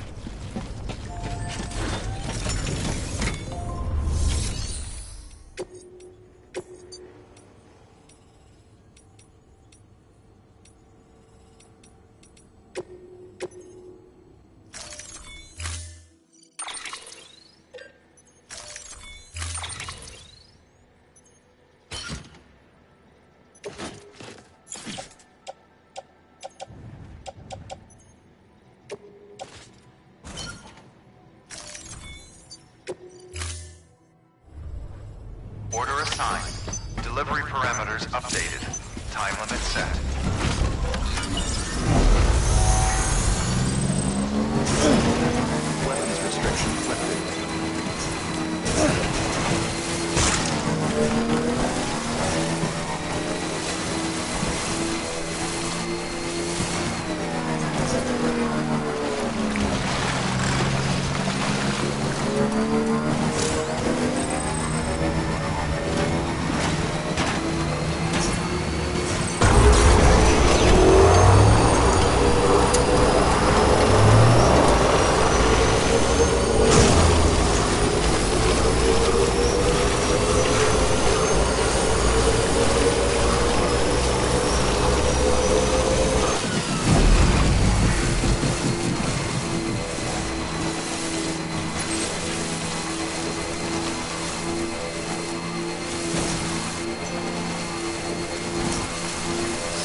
Speaker 7: Order assigned. Delivery parameters updated. Time limit set. Weapons restrictions lifted.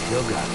Speaker 9: Still got it.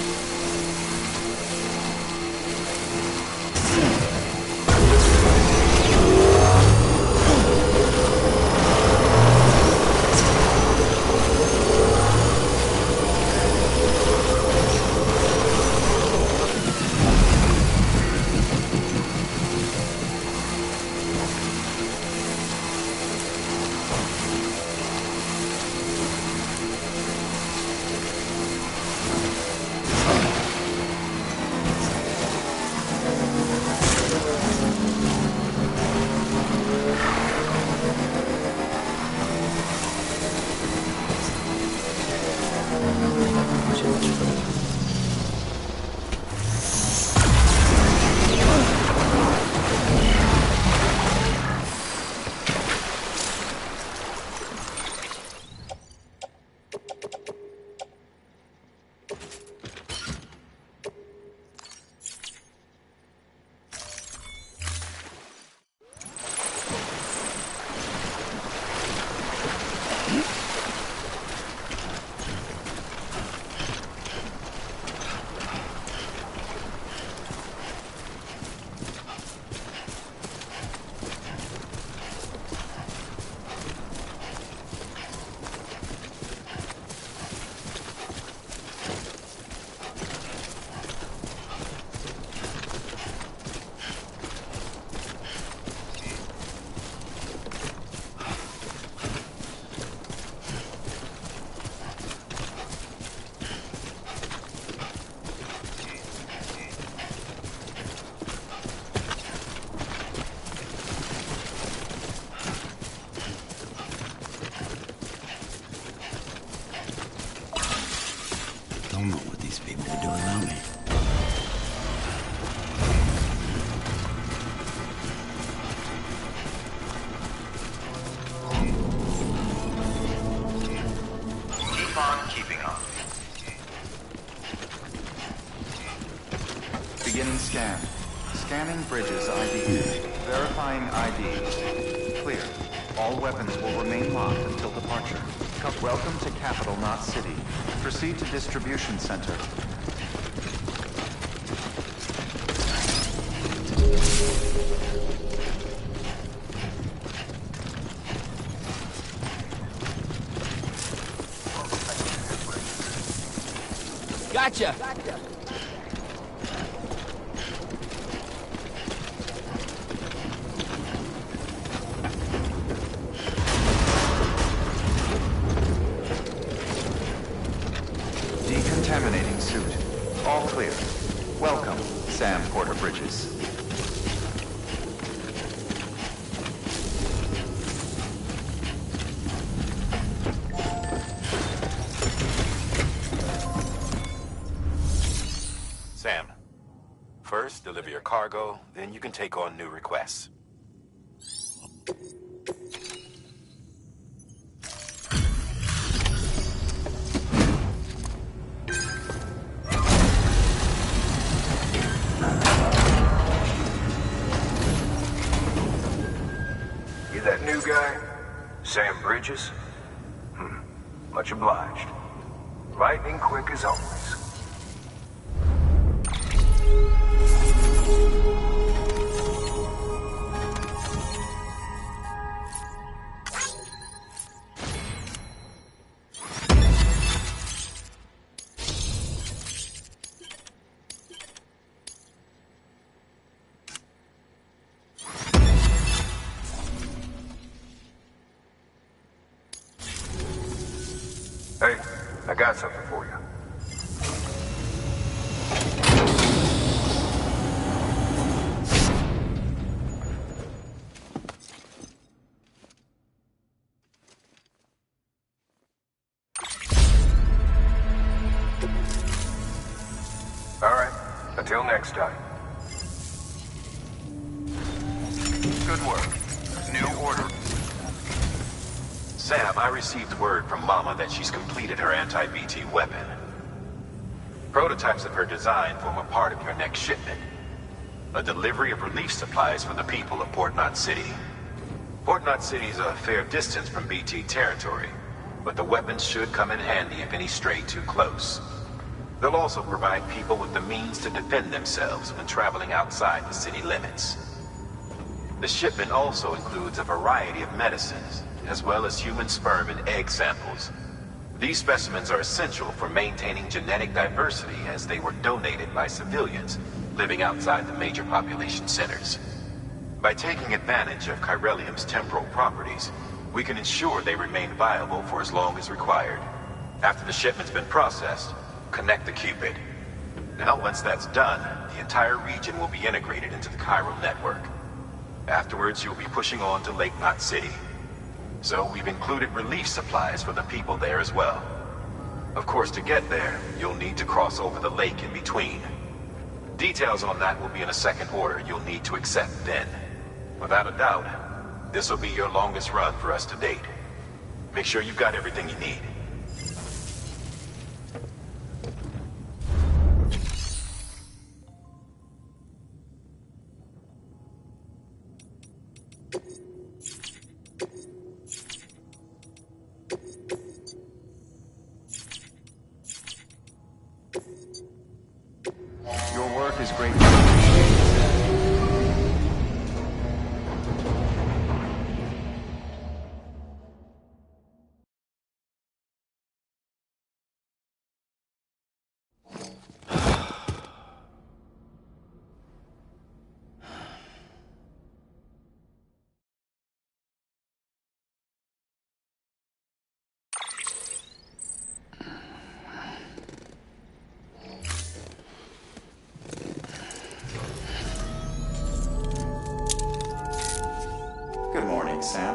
Speaker 9: don't know what these people would do without me.
Speaker 7: Keep on keeping on. Beginning scan. Scanning bridges ID. Verifying ID. Clear. All weapons will remain locked until departure. Welcome to Capital Knot City. Proceed to distribution center.
Speaker 2: Gotcha!
Speaker 7: Decontaminating suit. All clear. Welcome, Sam Porter Bridges.
Speaker 12: Sam, first deliver your cargo, then you can take on new requests.
Speaker 10: You that new guy? Sam Bridges? Much obliged. Lightning quick as always. Hey, I got something for you. All right, until next time.
Speaker 12: Good work. New order. Sam, I received word from Mama that she's completed her anti-BT weapon. Prototypes of her design form a part of your next shipment. A delivery of relief supplies for the people of Port Knot City. Port Knot City is a fair distance from BT territory, but the weapons should come in handy if any stray too close. They'll also provide people with the means to defend themselves when traveling outside the city limits. The shipment also includes a variety of medicines, as well as human sperm and egg samples. These specimens are essential for maintaining genetic diversity as they were donated by civilians living outside the major population centers. By taking advantage of chiralium's temporal properties, we can ensure they remain viable for as long as required. After the shipment's been processed, connect the Cupid. Now, once that's done, the entire region will be integrated into the chiral network. Afterwards, you'll be pushing on to Lake Knot City. So we've included relief supplies for the people there as well. Of course, to get there, you'll need to cross over the lake in between. Details on that will be in a second order you'll need to accept then. Without a doubt, this will be your longest run for us to date. Make sure you've got everything you need.
Speaker 7: Your work is greatly appreciated. Good morning, Sam.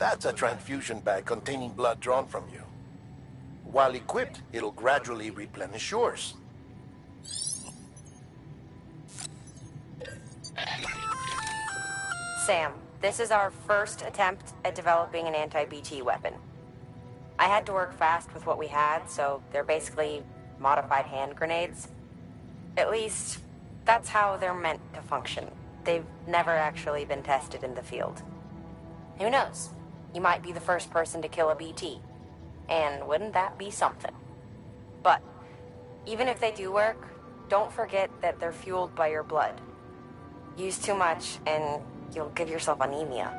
Speaker 8: That's a transfusion bag containing blood drawn from you. While equipped, it'll gradually replenish yours.
Speaker 13: Sam, this is our first attempt at developing an anti-BT weapon. I had to work fast with what we had, so they're basically modified hand grenades. At least, that's how they're meant to function. They've never actually been tested in the field. Who knows? You might be the first person to kill a BT. And wouldn't that be something? But, even if they do work, don't forget that they're fueled by your blood. Use too much, and you'll give yourself anemia.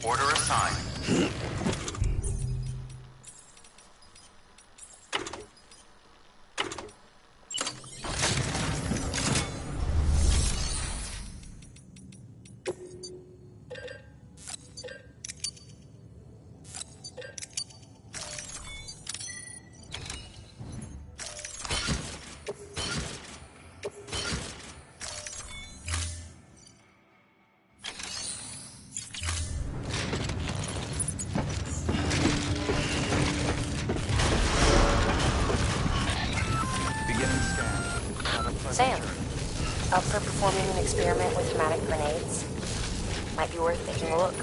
Speaker 7: Order assigned.
Speaker 13: Sam, up for performing an experiment with pneumatic grenades? Might be worth taking a look.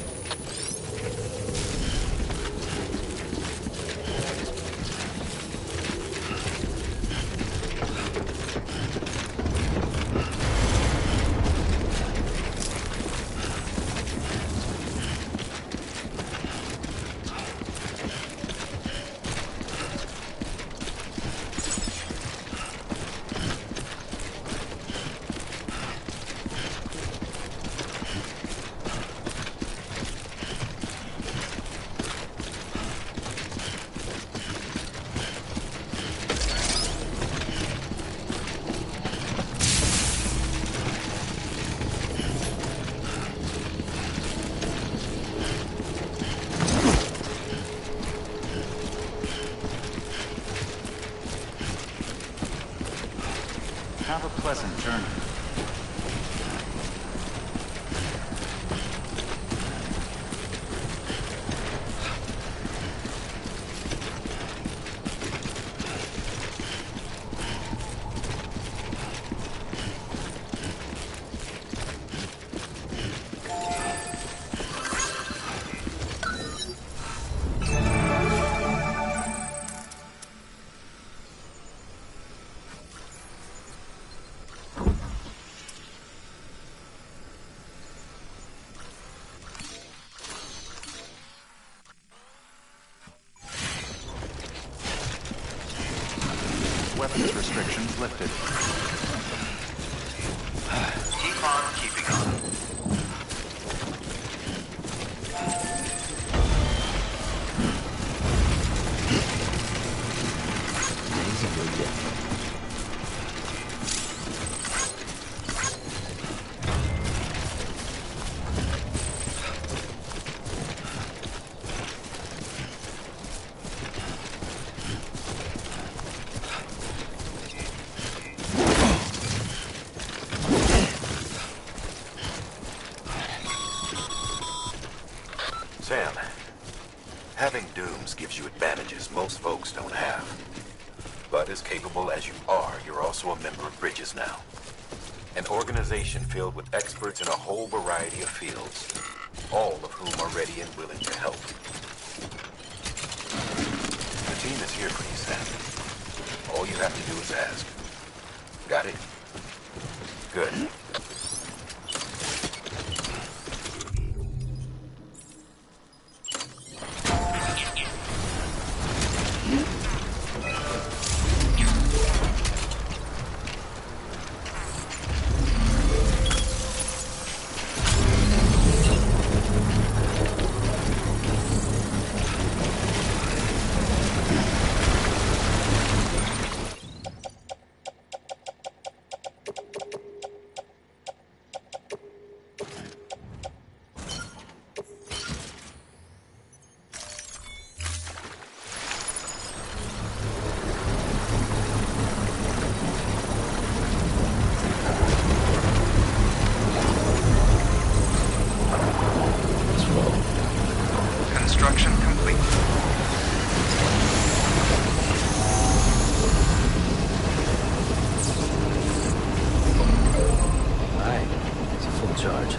Speaker 7: Have a pleasant journey. Weapons restrictions lifted.
Speaker 12: Keep on keeping on. Sam, having dooms gives you advantages most folks don't have. But as capable as you are, you're also a member of Bridges now. An organization filled with experts in a whole variety of fields, all of whom are ready and willing to help. The team is here for you, Sam. All you have to do is ask. Got it? Good.
Speaker 7: Construction complete.
Speaker 9: Alright, it's a full charge.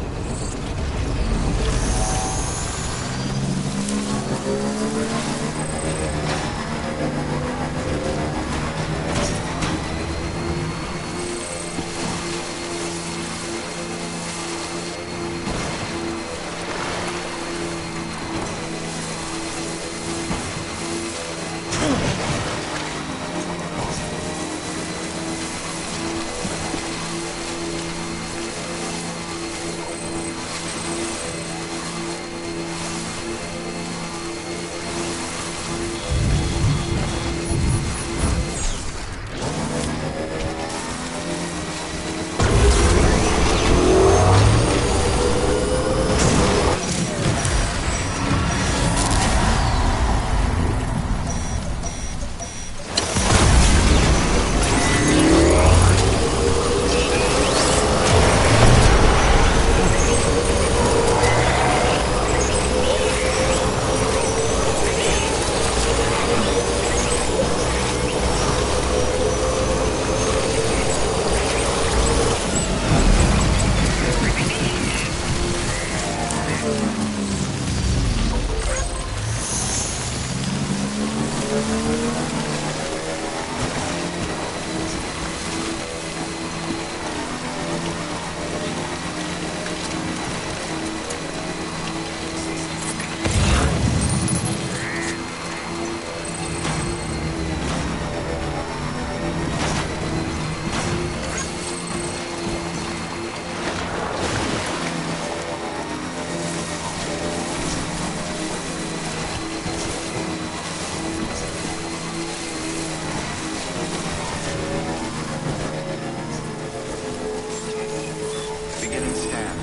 Speaker 7: Beginning scan.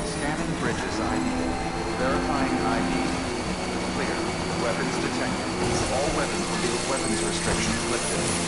Speaker 7: Scanning Bridges ID. Verifying ID. Clear. Weapons detected. All weapons field weapons restrictions lifted.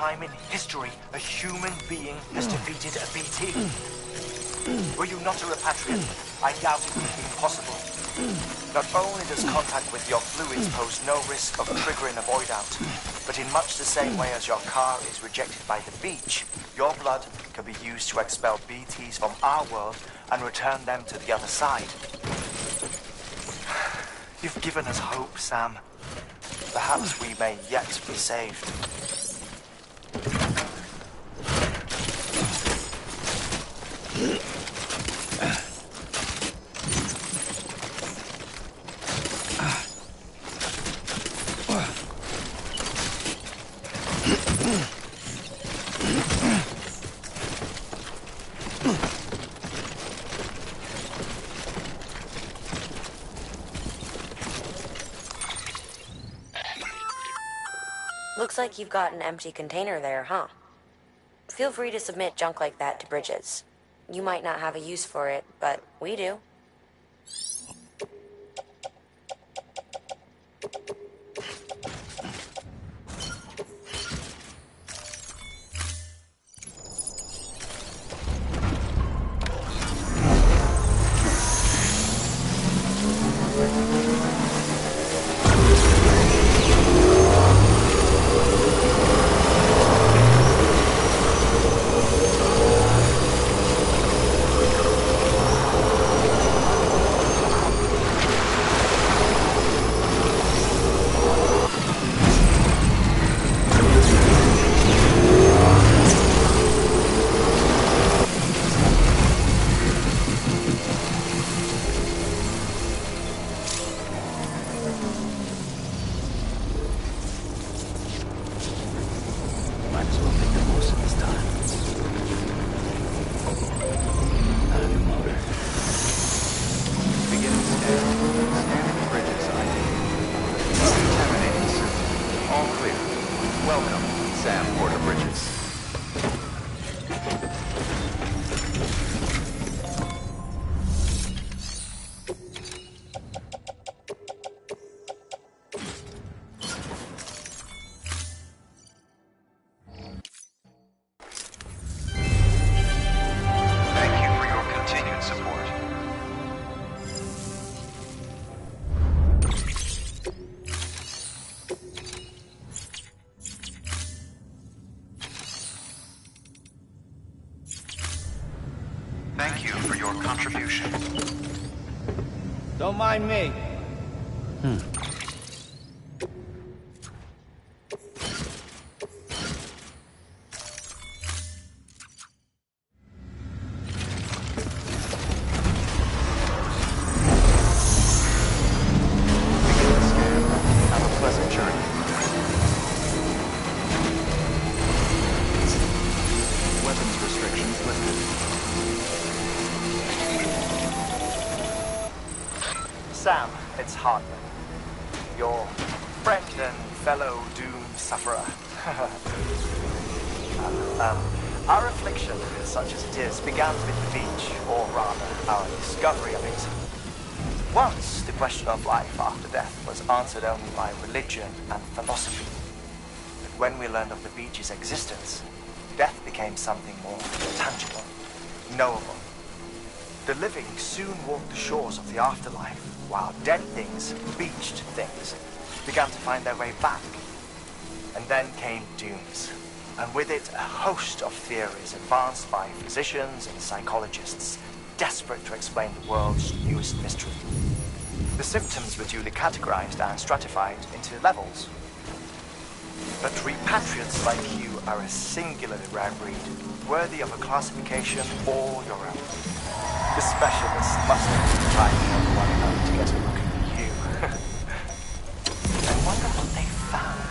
Speaker 11: time in history a human being has defeated a BT. Were you not a repatriant, I doubt it would be impossible. Not only does contact with your fluids pose no risk of triggering a void out, but in much the same way as your car is rejected by the beach, your blood can be used to expel BTs from our world and return them to the other side. You've given us hope, Sam. Perhaps we may yet be saved.
Speaker 13: Looks like you've got an empty container there, huh? Feel free to submit junk like that to Bridges. You might not have a use for it, but we do.
Speaker 7: Thank you for your contribution.
Speaker 2: Don't mind me.
Speaker 7: Have a pleasant journey. Weapons restrictions lifted.
Speaker 11: Sam, it's Hartman. Your friend and fellow doom sufferer. Our affliction, such as it is, began with the beach, or rather, our discovery of it. Once, the question of life after death was answered only by religion and philosophy. But when we learned of the beach's existence, death became something more tangible, knowable. The living soon walked the shores of the afterlife, while dead things, beached things, began to find their way back. And then came dooms, and with it a host of theories advanced by physicians and psychologists, desperate to explain the world's newest mystery. The symptoms were duly categorized and stratified into levels. But repatriates like you are a singularly rare breed, worthy of a classification all your own. The specialists must have been trying to help one another to get a look at you. I wonder what they found.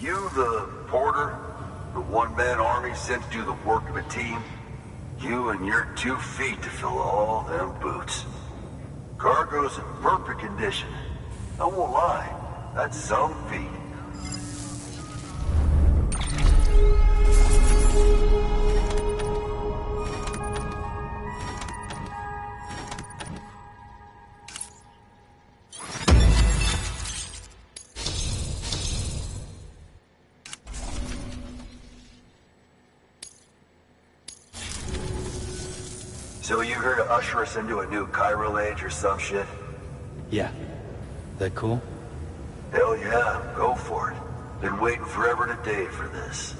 Speaker 10: You the porter? The one-man army sent to do the work of a team? You and your 2 feet to fill all them boots. Cargo's in perfect condition. I won't lie, that's some feat. So you here to usher us into a new chiral age or some shit?
Speaker 9: Yeah. That cool?
Speaker 10: Hell yeah, go for it. Been waiting forever and a day for this.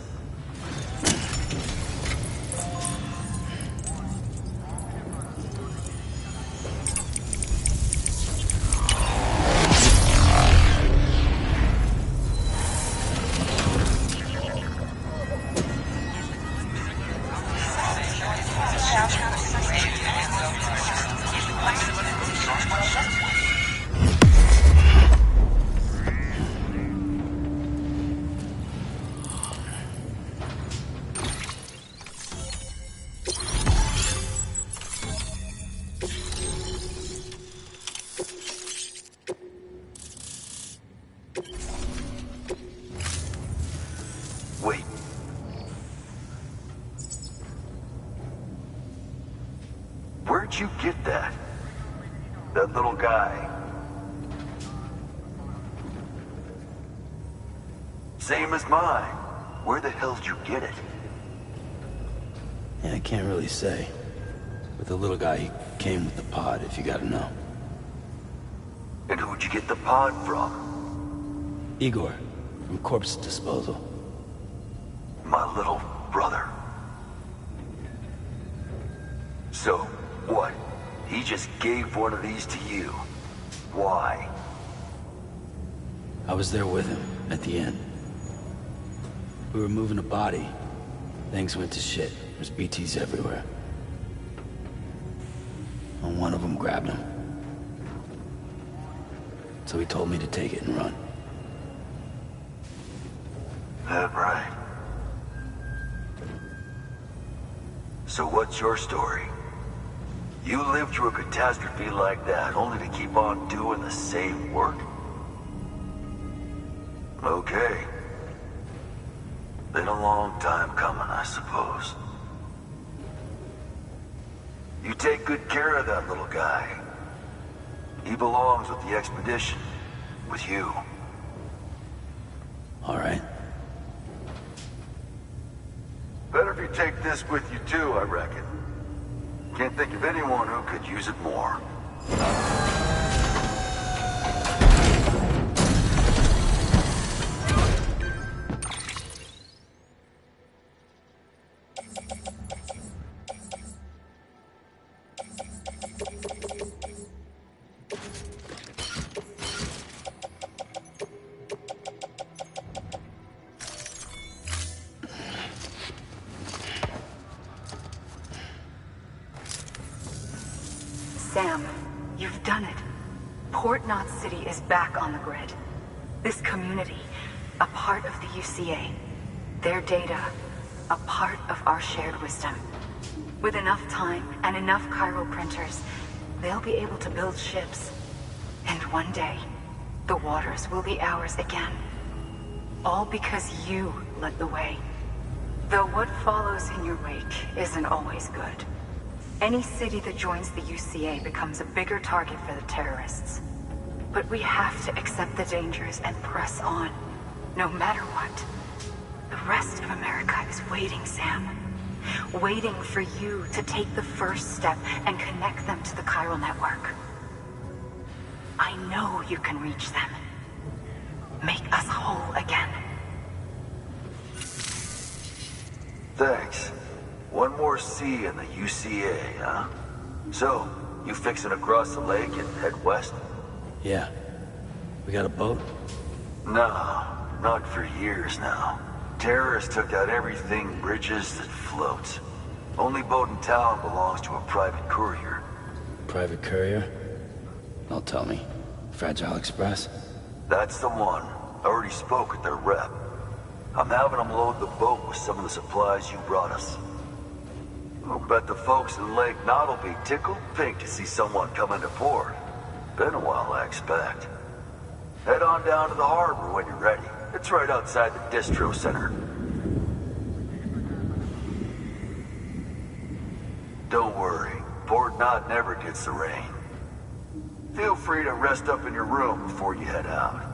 Speaker 10: Wait. Where'd you get that? That little guy? Same as mine. Where the hell did you get it?
Speaker 9: Yeah, I can't really say. With the little guy, he came with the pod, if you gotta know.
Speaker 10: And who'd you get the pod from?
Speaker 9: Igor, from Corpse Disposal.
Speaker 10: My little brother. So, what? He just gave one of these to you. Why?
Speaker 9: I was there with him, at the end. We were moving a body. Things went to shit. There's BTs everywhere. And one of them grabbed him. So he told me to take it and run.
Speaker 10: That right.
Speaker 15: So what's your story? You lived through a catastrophe like that, only to keep on doing the same work? Okay. Been a long time coming, I suppose. You take good care of that little guy. He belongs with the expedition. With you.
Speaker 9: All right.
Speaker 15: Better if you take this with you too, I reckon. Can't think of anyone who could use it more.
Speaker 6: Sam, you've done it. Port Knot City is back on the grid. This community, a part of the UCA. Their data, a part of our shared wisdom. With enough time and enough chiral printers, they'll be able to build ships. And one day, the waters will be ours again. All because you led the way. Though what follows in your wake isn't always good. Any city that joins the UCA becomes a bigger target for the terrorists. But we have to accept the dangers and press on, no matter what. The rest of America is waiting, Sam. Waiting for you to take the first step and connect them to the chiral network. I know you can reach them. Make us whole again.
Speaker 15: Thanks. One more C in the UCA, huh? So, you fixing to cross the lake and head west?
Speaker 9: Yeah. We got a boat?
Speaker 15: No, not for years now. Terrorists took out everything bridges that floats. Only boat in town belongs to a private courier.
Speaker 9: Private courier? Don't tell me. Fragile Express?
Speaker 15: That's the one. I already spoke with their rep. I'm having them load the boat with some of the supplies you brought us. I'll bet the folks in Lake Knot will be tickled pink to see someone come into port. Been a while, I expect. Head on down to the harbor when you're ready. It's right outside the distro center. Don't worry, Port Knot never gets the rain. Feel free to rest up in your room before you head out.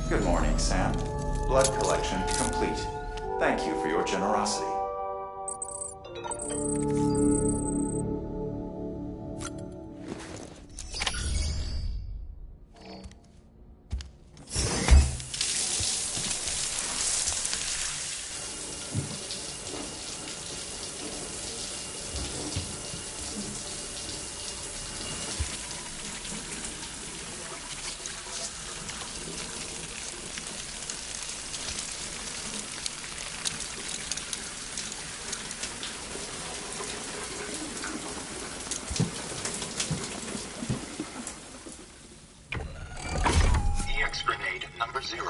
Speaker 7: Good morning, Sam. Blood collection complete. Thank you for your generosity.
Speaker 3: EX grenade number 0.